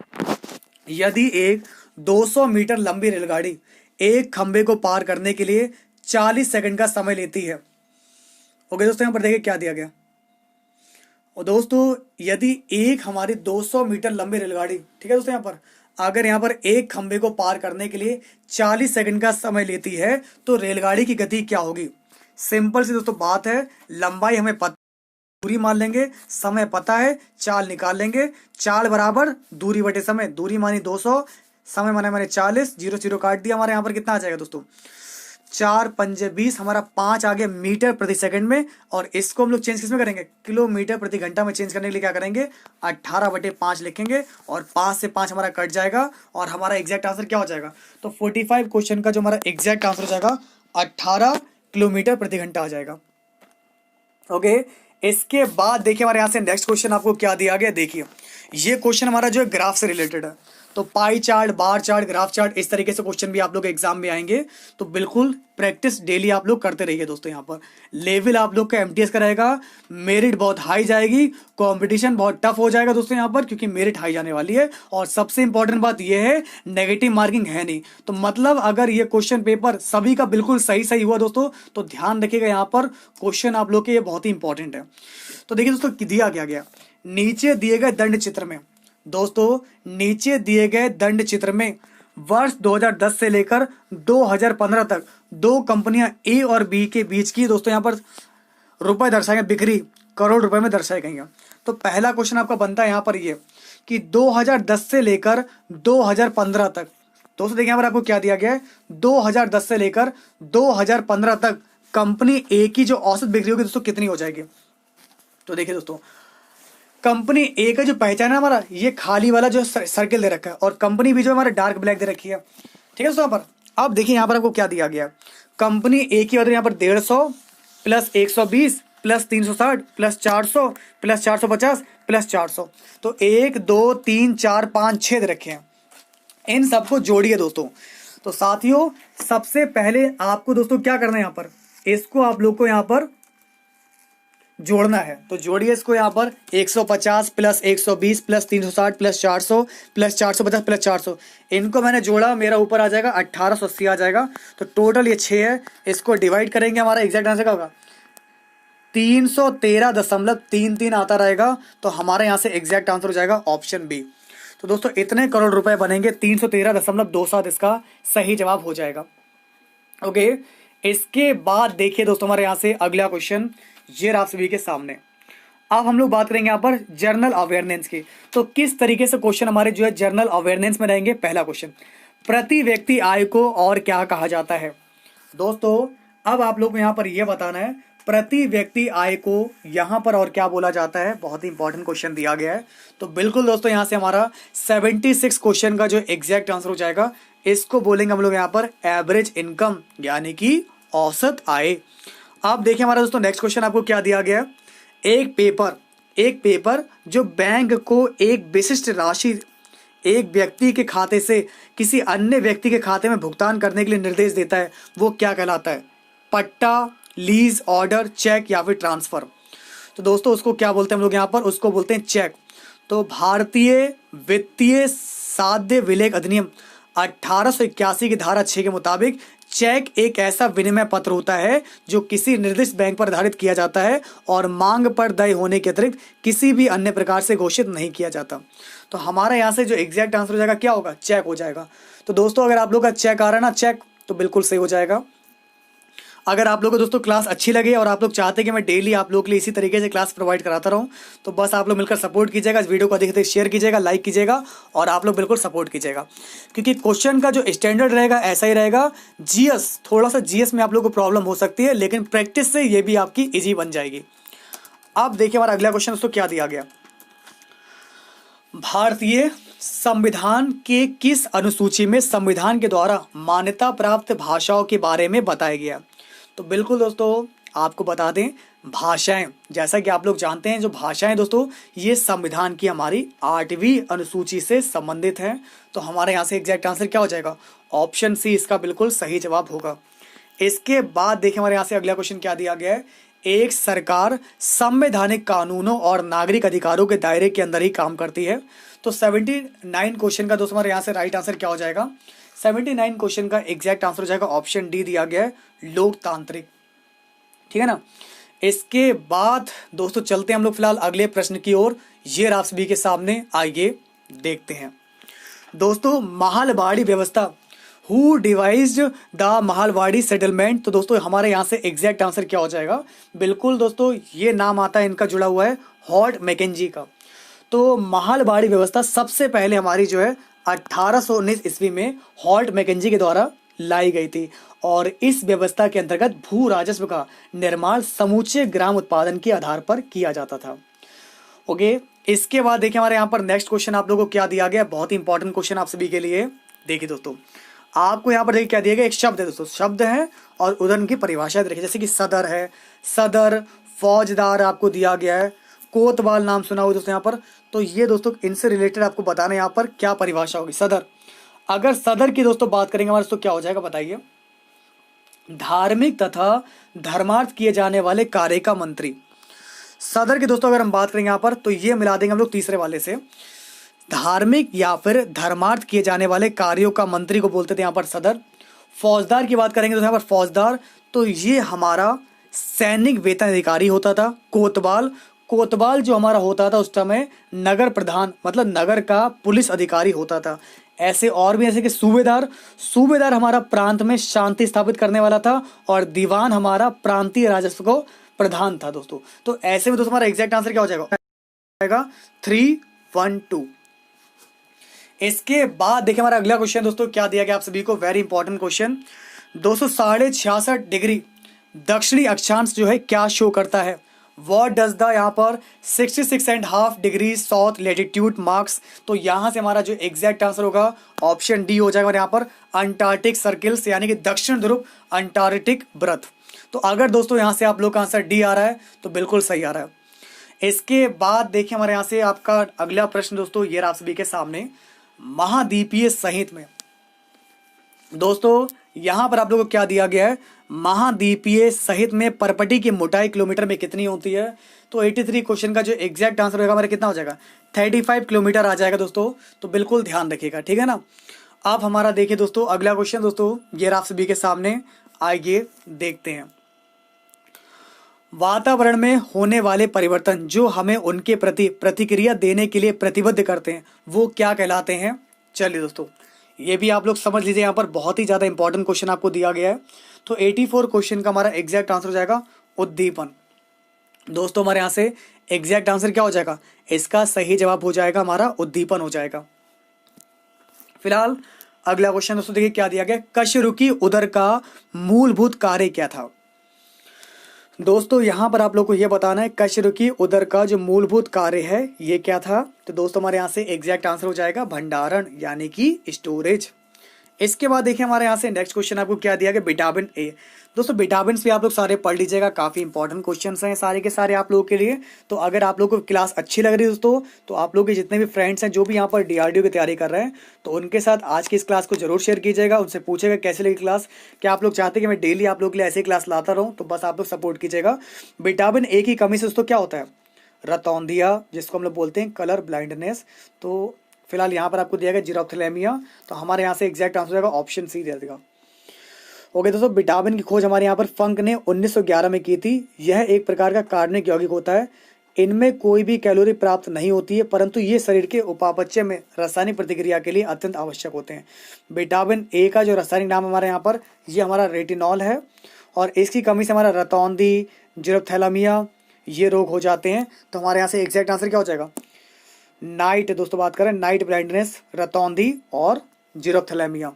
यदि एक 200 मीटर लंबी रेलगाड़ी एक खंबे को पार करने के लिए 40 सेकंड का समय लेती है। ओके दोस्तों, यहाँ पर देखिए क्या दिया गया, और दोस्तों यदि एक हमारी 200 मीटर लंबी रेलगाड़ी, ठीक है दोस्तों, यहाँ पर अगर यहाँ पर एक खंबे को पार करने के लिए 40 सेकंड का समय लेती है तो रेलगाड़ी की गति क्या होगी। सिंपल सी दोस्तों बात है, लंबाई हमें पता, दूरी मान लेंगे, समय पता है, चाल निकाल लेंगे। चाल बराबर दूरी बटे समय, दूरी मानी 200, समय माने मैंने 40, 0 0 काट दिया, हमारे यहाँ पर कितना आ जाएगा दोस्तों, 4 पंजे 20, हमारा 5 आ गया मीटर प्रति सेकंड में। और इसको हम लोग चेंज किसमें करेंगे, किलोमीटर प्रति घंटा में चेंज करने के लिए क्या करेंगे, 18/5 लिखेंगे, और 5 से 5 हमारा कट जाएगा, और हमारा एग्जैक्ट आंसर क्या हो जाएगा, तो 45 क्वेश्चन का जो हमारा एग्जैक्ट आंसर हो जाएगा 18 किलोमीटर प्रति घंटा आ जाएगा। ओके, इसके बाद देखिए हमारे यहाँ से नेक्स्ट क्वेश्चन आपको क्या दिया गया, देखिए ये क्वेश्चन हमारा जो है ग्राफ से रिलेटेड है। तो pie chart, bar chart, graph chart, इस तरीके से क्वेश्चन भी आप लोग एग्जाम में आएंगे। तो बिल्कुल प्रैक्टिस डेली आप लोग करते रहिए दोस्तों। यहाँ पर लेवल आप लोग का एमटीएस का रहेगा, मेरिट बहुत हाई जाएगी, कंपटीशन बहुत टफ हो जाएगा दोस्तों यहाँ पर, क्योंकि मेरिट हाई जाने वाली है। और सबसे इंपॉर्टेंट बात यह है, नेगेटिव मार्किंग है नहीं। तो मतलब अगर ये क्वेश्चन पेपर सभी का बिल्कुल सही सही हुआ दोस्तों, तो ध्यान रखिएगा यहाँ पर क्वेश्चन आप लोग के ये बहुत ही इंपॉर्टेंट है। तो देखिए दोस्तों दिया क्या गया, नीचे दिए गए दंड चित्र में, दोस्तों नीचे दिए गए दंड चित्र में वर्ष 2010 से लेकर 2015 तक दो कंपनियां ए और बी के बीच की दोस्तों यहाँ पर रुपए दर्शाए गए, बिक्री करोड़ रुपए में दर्शाए गई हैं। तो पहला क्वेश्चन आपका बनता है यहाँ पर ये कि 2010 से लेकर 2015 तक, दोस्तों देखिए यहाँ पर आपको क्या दिया गया है, 2010 से लेकर 2015 तक कंपनी ए की जो औसत बिक्री होगी दोस्तों कितनी हो जाएगी। तो देखिए दोस्तों, कंपनी ए का जो पहचान है हमारा, ये खाली वाला जो सर्किल दे रखा है, और कंपनी बी जो हमारा डार्क ब्लैक दे रखी है, ठीक है दोस्तों। यहाँ पर अब देखिए यहाँ पर आपको क्या दिया गया, कंपनी ए की वैल्यू यहाँ पर 150 plus 120 plus 360 plus 400 plus 450 plus 400। तो 1 2 3 4 5 6 दे रखे हैं, इन सबको जोड़िए दोस्तों। तो साथियों सबसे पहले आपको दोस्तों क्या करना है, यहाँ पर इसको आप लोग को यहाँ पर जोड़ना है। तो जोड़िए इसको यहाँ पर 150 plus 120 plus 360 plus 400 plus 450 plus 400, इनको मैंने जोड़ा, मेरा ऊपर आ जाएगा 1880 आ जाएगा। तो टोटल ये 6 है, इसको डिवाइड करेंगे, हमारा एग्जैक्ट आंसर क्या होगा 313.33 आता रहेगा। तो हमारे यहाँ से एग्जैक्ट आंसर हो जाएगा ऑप्शन बी। तो दोस्तों इतने करोड़ रुपए बनेंगे, 313.27 इसका सही जवाब हो जाएगा। ओके, इसके बाद देखिए दोस्तों हमारे यहाँ से अगला क्वेश्चन ये आप सभी के सामने। अब हम लोग बात करेंगे यहाँ पर जनरल अवेयरनेस की। तो किस तरीके से क्वेश्चन हमारे जो है जनरल अवेयरनेस में रहेंगे। पहला क्वेश्चन, प्रति व्यक्ति आय को और क्या कहा जाता है। दोस्तों अब आप लोग को यहाँ पर यह बताना है प्रति व्यक्ति आय को यहाँ पर और क्या बोला जाता है। बहुत ही इंपॉर्टेंट क्वेश्चन दिया गया है। तो बिल्कुल दोस्तों यहाँ से हमारा 76 क्वेश्चन का जो एग्जैक्ट आंसर हो जाएगा, इसको बोलेंगे हम लोग यहाँ पर एवरेज इनकम, यानी कि औसत आय। आप देखिए हमारा दोस्तों नेक्स्ट क्वेश्चन आपको क्या दिया गया है, एक पेपर जो बैंक को एक विशिष्ट राशि एक व्यक्ति के खाते से किसी अन्य व्यक्ति के खाते में भुगतान करने के लिए निर्देश देता है, वो क्या कहलाता है, पट्टा, लीज, ऑर्डर, चेक या फिर ट्रांसफर। तो दोस्तों उसको क्या बोलते हैं हम लोग यहाँ पर, उसको बोलते हैं चेक। तो भारतीय वित्तीय साध्य विलेख अधिनियम 1881 की धारा 6 के मुताबिक चेक एक ऐसा विनिमय पत्र होता है जो किसी निर्दिष्ट बैंक पर धारित किया जाता है और मांग पर देय होने के अतिरिक्त किसी भी अन्य प्रकार से घोषित नहीं किया जाता। तो हमारा यहाँ से जो एग्जैक्ट आंसर हो जाएगा क्या होगा, चेक हो जाएगा। तो दोस्तों अगर आप लोग का चेक आ रहा है ना, चेक, तो बिल्कुल सही हो जाएगा। अगर आप लोगों को दोस्तों क्लास अच्छी लगे और आप लोग चाहते हैं कि मैं डेली आप लोगों के लिए इसी तरीके से क्लास प्रोवाइड कराता रहूं, तो बस आप लोग मिलकर सपोर्ट कीजिएगा, इस वीडियो को अधिक से अधिक शेयर कीजिएगा, लाइक कीजिएगा और आप लोग बिल्कुल सपोर्ट कीजिएगा, क्योंकि क्वेश्चन का जो स्टैंडर्ड रहेगा ऐसा ही रहेगा। जीएस, थोड़ा सा जीएस में आप लोग को प्रॉब्लम हो सकती है, लेकिन प्रैक्टिस से ये भी आपकी ईजी बन जाएगी। अब देखिए हमारा अगला क्वेश्चन दोस्तों क्या दिया गया, भारतीय संविधान के किस अनुसूची में संविधान के द्वारा मान्यता प्राप्त भाषाओं के बारे में बताया गया? तो बिल्कुल दोस्तों आपको बता दें, भाषाएं, जैसा कि आप लोग जानते हैं, जो भाषाएं दोस्तों ये संविधान की हमारी 8वीं अनुसूची से संबंधित हैं। तो हमारे यहाँ से एग्जैक्ट आंसर क्या हो जाएगा? ऑप्शन सी इसका बिल्कुल सही जवाब होगा। इसके बाद देखिए हमारे यहाँ से अगला क्वेश्चन क्या दिया गया है। एक सरकार संवैधानिक कानूनों और नागरिक अधिकारों के दायरे के अंदर ही काम करती है। तो 79 क्वेश्चन का दोस्तों हमारे यहाँ से राइट आंसर क्या हो जाएगा? 79 क्वेश्चन का एग्जैक्ट आंसर हो जाएगा ऑप्शन डी दिया गया है, लोकतांत्रिक। ठीक है ना। इसके बाद दोस्तों चलते हैं हम लोग फिलहाल अगले प्रश्न की ओर। ये आप सभी के सामने, आइए देखते हैं। दोस्तों महलबाड़ी व्यवस्था, हु डिवाइज्ड द महलबाड़ी सेटलमेंट? तो दोस्तों हमारे यहाँ से एग्जैक्ट आंसर क्या हो जाएगा? बिल्कुल दोस्तों ये नाम आता है, इनका जुड़ा हुआ है हॉर्ड मैकेंजी का। तो महलबाड़ी व्यवस्था सबसे पहले हमारी जो है 1819 ईस्वी में हॉर्ड मैकेंजी के द्वारा लाई गई थी और इस व्यवस्था के अंतर्गत भू राजस्व का निर्माण समूचे ग्राम उत्पादन के आधार पर किया जाता था। ओके, इसके बाद देखिए हमारे यहाँ पर नेक्स्ट क्वेश्चन आप लोगों को क्या दिया गया, बहुत ही इंपॉर्टेंट क्वेश्चन आप सभी के लिए। देखिए दोस्तों आपको यहाँ पर देखिए क्या दिया गया, एक शब्द है दोस्तों, शब्द है और उधर उनकी परिभाषा देखिए, जैसे कि सदर है, सदर, फौजदार आपको दिया गया है, कोतवाल नाम सुना हुआ दोस्तों यहाँ पर। तो ये दोस्तों इनसे रिलेटेड आपको बताना है यहाँ पर क्या परिभाषा होगी। सदर, अगर सदर की दोस्तों बात करेंगे हमारे तो क्या हो जाएगा बताइए? धार्मिक तथा धर्मार्थ किए जाने वाले कार्य का मंत्री। सदर की दोस्तों अगर हम बात करेंगे यहाँ पर तो ये मिला देंगे हम लोग तीसरे वाले से, धार्मिक या फिर धर्मार्थ किए जाने वाले कार्यों का मंत्री को बोलते थे यहाँ पर सदर। फौजदार की बात करेंगे तो यहाँ पर फौजदार, तो ये हमारा सैनिक वेतन अधिकारी होता था। कोतवाल, कोतवाल जो हमारा होता था उस समय नगर प्रधान, मतलब नगर का पुलिस अधिकारी होता था। ऐसे और भी ऐसे कि सूबेदार, सूबेदार हमारा प्रांत में शांति स्थापित करने वाला था और दीवान हमारा प्रांतीय राजस्व को प्रधान था दोस्तों। तो ऐसे में दोस्तों हमारा एग्जैक्ट आंसर क्या हो जाएगा? 312। इसके बाद देखिए हमारा अगला क्वेश्चन दोस्तों क्या दिया गया आप सभी को, वेरी इंपॉर्टेंट क्वेश्चन। 266.5 डिग्री दक्षिणी अक्षांश जो है क्या शो करता है? वॉट डज द यहाँ पर 66.5 डिग्री साउथ लेटीट्यूड मार्क्स? तो यहाँ से हमारा जो एग्जैक्ट आंसर होगा ऑप्शन डी हो जाएगा यहाँ पर, अंटार्कटिक सर्किल्स, यानी कि दक्षिण ध्रुव अंटार्कटिक व्रत। तो अगर दोस्तों यहाँ से आप लोग का आंसर डी आ रहा है तो बिल्कुल सही आ रहा है। इसके बाद देखिए हमारे यहाँ से आपका अगला प्रश्न दोस्तों ये आप सभी के सामने, महाद्वीपीय सहित में। दोस्तों यहां पर आप लोगों को क्या दिया गया है, महाद्वीपीय सहित में परपटी की मोटाई किलोमीटर में कितनी होती है? तो 83 क्वेश्चन का जो एग्जैक्ट आंसर होगा हमारा कितना हो जाएगा? 35 किलोमीटर आ जाएगा दोस्तों। तो बिल्कुल ध्यान रखिएगा, ठीक है ना। अब हमारा देखिए दोस्तों अगला क्वेश्चन दोस्तों ये आप सभी के सामने, आइए देखते हैं। वातावरण में होने वाले परिवर्तन जो हमें उनके प्रति प्रतिक्रिया देने के लिए प्रतिबद्ध करते हैं वो क्या कहलाते हैं? चलिए दोस्तों ये भी आप लोग समझ लीजिए, यहाँ पर बहुत ही ज़्यादा इंपॉर्टेंट क्वेश्चन आपको दिया गया है। तो 84 क्वेश्चन का हमारा एग्जैक्ट आंसर हो जाएगा उद्दीपन। दोस्तों हमारे यहाँ से एग्जैक्ट आंसर क्या हो जाएगा? इसका सही जवाब हो जाएगा हमारा उद्दीपन हो जाएगा। फिलहाल अगला क्वेश्चन दोस्तों देखिए क्या दिया गया, कशरुकी उदर का मूलभूत कार्य क्या था? दोस्तों यहाँ पर आप लोग को यह बताना है कशरुकी उदर का जो मूलभूत कार्य है ये क्या था? तो दोस्तों हमारे यहाँ से एग्जैक्ट आंसर हो जाएगा भंडारण, यानी कि स्टोरेज। इसके बाद देखिए हमारे यहाँ से नेक्स्ट क्वेश्चन आपको क्या दिया गया, विटामिन ए। दोस्तों विटामिन भी आप लोग सारे पढ़ लीजिएगा, काफ़ी इंपॉर्टेंट क्वेश्चन हैं सारे के सारे आप लोगों के लिए। तो अगर आप लोगों को क्लास अच्छी लग रही है दोस्तों तो आप लोग के जितने भी फ्रेंड्स हैं जो भी यहाँ पर DRDO की तैयारी कर रहे हैं तो उनके साथ आज की इस क्लास को जरूर शेयर कीजिएगा, उनसे पूछेगा कैसे लगी क्लास, क्या आप लोग चाहते हैं कि मैं डेली आप लोग के लिए ऐसे क्लास लाता रहूँ? तो बस आप लोग सपोर्ट कीजिएगा। विटामिन ए की कमी से दोस्तों क्या होता है? रतौंधिया, जिसको हम लोग बोलते हैं कलर ब्लाइंडनेस। तो फिलहाल यहाँ पर आपको दिया गया जीरोफ्थैलेमिया। तो हमारे यहाँ से एग्जैक्ट आंसर होगा ऑप्शन सी दे देगा। ओके दोस्तों, विटामिन की खोज हमारे यहाँ पर फंक ने 1911 में की थी। यह एक प्रकार का कार्बनिक यौगिक होता है, इनमें कोई भी कैलोरी प्राप्त नहीं होती है परंतु ये शरीर के उपापचय में रासायनिक प्रतिक्रिया के लिए अत्यंत आवश्यक होते हैं। विटामिन ए का जो रासायनिक नाम हमारे यहाँ पर ये हमारा रेटिनॉल है और इसकी कमी से हमारा रतौंधी, जीरोफ्थैलेमिया ये रोग हो जाते हैं। तो हमारे यहाँ से एग्जैक्ट आंसर क्या हो जाएगा? नाइट, दोस्तों बात करें नाइट ब्लाइंडनेस, रतौंधी और जीरोफ्थैलेमिया।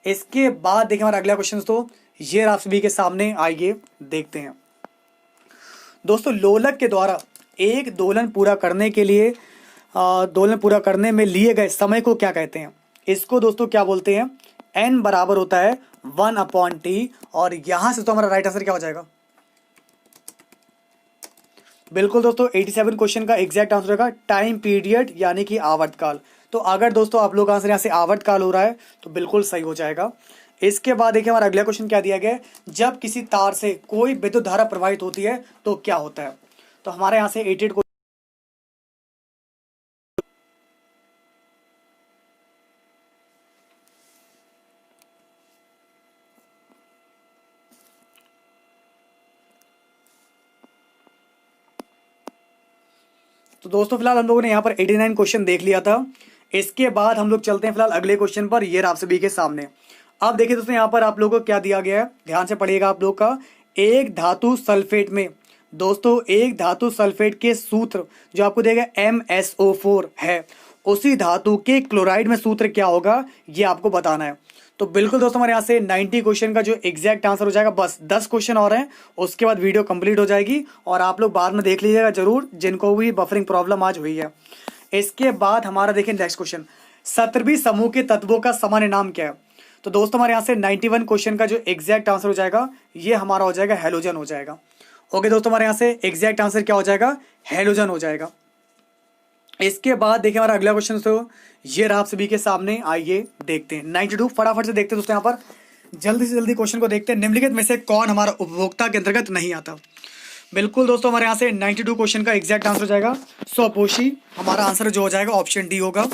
इसके बाद देखिए हमारा अगला क्वेश्चन दोस्तों ये आप सभी के सामने, आइए देखते हैं। दोस्तों लोलक के द्वारा एक दोलन पूरा करने के लिए दोलन पूरा करने में लिए गए समय को क्या कहते हैं? इसको दोस्तों क्या बोलते हैं? n बराबर होता है 1/t। और यहां से तो हमारा राइट आंसर क्या हो जाएगा? बिल्कुल दोस्तों 87 क्वेश्चन का एग्जैक्ट आंसर होगा टाइम पीरियड, यानी कि आवर्तकाल। तो अगर दोस्तों आप लोग आंसर यहाँ से आवर्तकाल हो रहा है तो बिल्कुल सही हो जाएगा। इसके बाद देखिए हमारा अगला क्वेश्चन क्या दिया गया है, जब किसी तार से कोई विद्युत धारा प्रवाहित होती है तो क्या होता है? तो हमारे यहाँ से 88 तो दोस्तों फिलहाल हम लोगों ने यहाँ पर 89 क्वेश्चन देख लिया था। इसके बाद हम लोग चलते हैं फिलहाल अगले क्वेश्चन पर। ये आप सभी के सामने अब देखिए दोस्तों यहाँ पर आप लोगों को क्या दिया गया है, ध्यान से पढ़िएगा आप लोग का। एक धातु सल्फेट में दोस्तों, एक धातु सल्फेट के सूत्र जो आपको देगा MsO4 है, उसी धातु के क्लोराइड में सूत्र क्या होगा ये आपको बताना है। तो बिल्कुल दोस्तों हमारे यहाँ से 90 क्वेश्चन का जो एग्जैक्ट आंसर हो जाएगा, बस 10 क्वेश्चन और हैं, उसके बाद वीडियो कंप्लीट हो जाएगी और आप लोग बाद में देख लीजिएगा जरूर जिनको भी बफरिंग प्रॉब्लम आज हुई है। इसके बाद हमारा देखिए नेक्स्ट क्वेश्चन, 17वीं समूह के तत्वों का सामान्य नाम क्या है? तो दोस्तों हमारे यहाँ से 91 क्वेश्चन का जो एग्जैक्ट आंसर हो जाएगा ये हमारा हो जाएगा हेलोजन हो जाएगा। ओके दोस्तों हमारे यहाँ से एग्जैक्ट आंसर क्या हो जाएगा? हेलोजन हो जाएगा। इसके बाद देखिए हमारा अगला क्वेश्चन तो ये रहा आप सभी के सामने, आइए देखते हैं 92। फटाफट से देखते हैं दोस्तों, यहाँ पर जल्दी से जल्दी क्वेश्चन को देखते हैं। निम्नलिखित में से कौन हमारा उपभोक्ता के अंतर्गत नहीं आता? बिल्कुल दोस्तों हमारे यहाँ से 92 क्वेश्चन का एग्जैक्ट आंसर हो जाएगा स्वपोषी। हमारा आंसर जो हो जाएगा ऑप्शन डी होगा।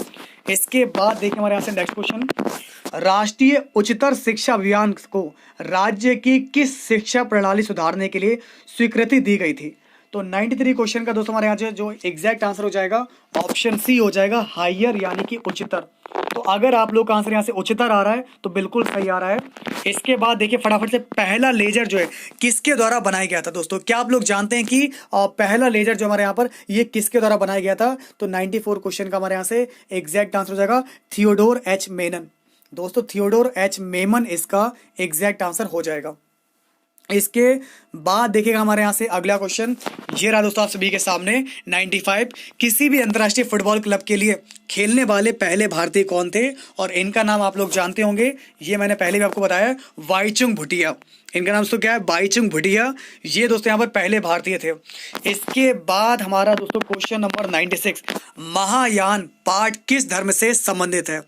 इसके बाद देखिए हमारे यहाँ से नेक्स्ट क्वेश्चन, राष्ट्रीय उच्चतर शिक्षा अभियान को राज्य की किस शिक्षा प्रणाली सुधारने के लिए स्वीकृति दी गई थी? तो 93 क्वेश्चन का दोस्तों हमारे यहाँ जो एग्जैक्ट आंसर हो जाएगा ऑप्शन सी हो जाएगा, हायर यानी कि उच्चतर। तो अगर आप लोग का आंसर यहाँ से उच्चतर आ रहा है तो बिल्कुल सही आ रहा है। इसके बाद देखिए फटाफट से पहला लेजर जो है किसके द्वारा बनाया गया था? दोस्तों क्या आप लोग जानते हैं कि पहला लेजर जो हमारे यहाँ पर ये किसके द्वारा बनाया गया था? तो 94 क्वेश्चन का हमारे यहाँ से एग्जैक्ट आंसर हो जाएगा थियोडोर एच मेनन। दोस्तों थियोडोर एच मेमन इसका एग्जैक्ट आंसर हो जाएगा। इसके बाद देखिएगा हमारे यहाँ से अगला क्वेश्चन ये रहा दोस्तों आप सभी के सामने 95, किसी भी अंतर्राष्ट्रीय फुटबॉल क्लब के लिए खेलने वाले पहले भारतीय कौन थे? और इनका नाम आप लोग जानते होंगे, ये मैंने पहले भी आपको बताया, बाईचुंग भूटिया। इनका नाम दोस्तों क्या है? बाईचुंग भूटिया। ये दोस्तों यहाँ पर पहले भारतीय थे। इसके बाद हमारा दोस्तों क्वेश्चन नंबर 96, महायान पाठ किस धर्म से संबंधित है?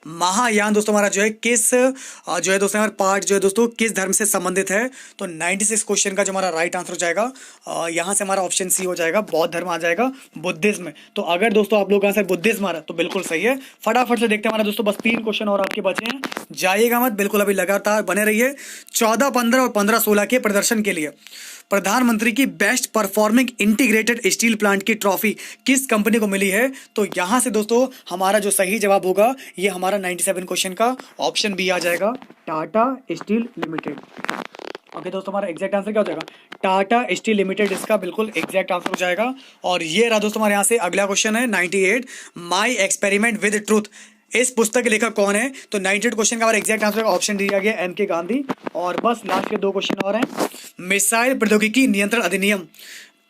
महायान दोस्तों हमारा जो है किस जो है दोस्तों हमारा पाठ जो है दोस्तों किस धर्म से संबंधित है? तो 96 क्वेश्चन का जो हमारा राइट आंसर हो जाएगा यहाँ से हमारा ऑप्शन सी हो जाएगा, बौद्ध धर्म आ जाएगा, बुद्धिज्म। तो अगर दोस्तों आप लोग आंसर बुद्धिज्म आ रहा तो बिल्कुल सही है। फटाफट से देखते हैं हमारा दोस्तों, बस 3 क्वेश्चन और आपके बचे हैं, जाइएगा मत, बिल्कुल अभी लगातार बने रहिए। 14, 15 और 15-16 के प्रदर्शन के लिए प्रधानमंत्री की best performing integrated steel plant की ट्रॉफी किस कंपनी को मिली है? तो यहां से दोस्तों हमारा जो सही जवाब होगा ये हमारा 97 क्वेश्चन का ऑप्शन बी आ जाएगा, टाटा स्टील लिमिटेड। ओके दोस्तों हमारा एग्जैक्ट आंसर क्या हो जाएगा? टाटा स्टील लिमिटेड इसका बिल्कुल एग्जैक्ट आंसर हो जाएगा। और ये रहा दोस्तों हमारे यहाँ से अगला क्वेश्चन है 98, माई एक्सपेरिमेंट विद ट्रूथ इस पुस्तक के लेखक कौन है? तो 98 क्वेश्चन का हमारा एग्जैक्ट आंसर ऑप्शन दिया गया MK गांधी। और बस लास्ट के 2 क्वेश्चन और हैं, मिसाइल प्रौद्योगिकी नियंत्रण अधिनियम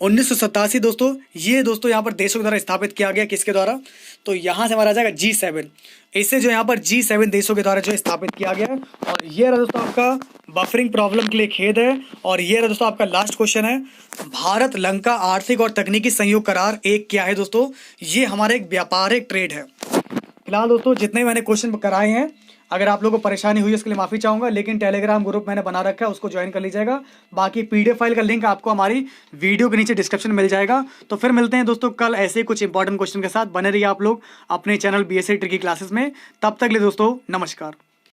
1987 दोस्तों, ये दोस्तों यहाँ पर देशों के द्वारा स्थापित किया गया, किसके द्वारा? तो यहाँ से हमारा आ जाएगा G7। इसे जो यहाँ पर G7 देशों के द्वारा जो स्थापित किया गया है। और ये रहा दोस्तों आपका बफरिंग प्रॉब्लम के लिए खेद है। और ये रहा दोस्तों आपका लास्ट क्वेश्चन है, भारत लंका आर्थिक और तकनीकी सहयोग करार एक क्या है? दोस्तों ये हमारा एक व्यापारिक ट्रेड है। फिलहाल दोस्तों जितने मैंने क्वेश्चन कराए हैं, अगर आप लोगों को परेशानी हुई उसके लिए माफी चाहूंगा, लेकिन टेलीग्राम ग्रुप मैंने बना रखा है, उसको ज्वाइन कर लीजिएगा। बाकी PDF फाइल का लिंक आपको हमारी वीडियो के नीचे डिस्क्रिप्शन मिल जाएगा। तो फिर मिलते हैं दोस्तों कल ऐसे कुछ इंपॉर्टेंट क्वेश्चन के साथ। बने रहिए आप लोग अपने चैनल BSA ट्रिकी क्लासेस में। तब तक के लिए दोस्तों नमस्कार।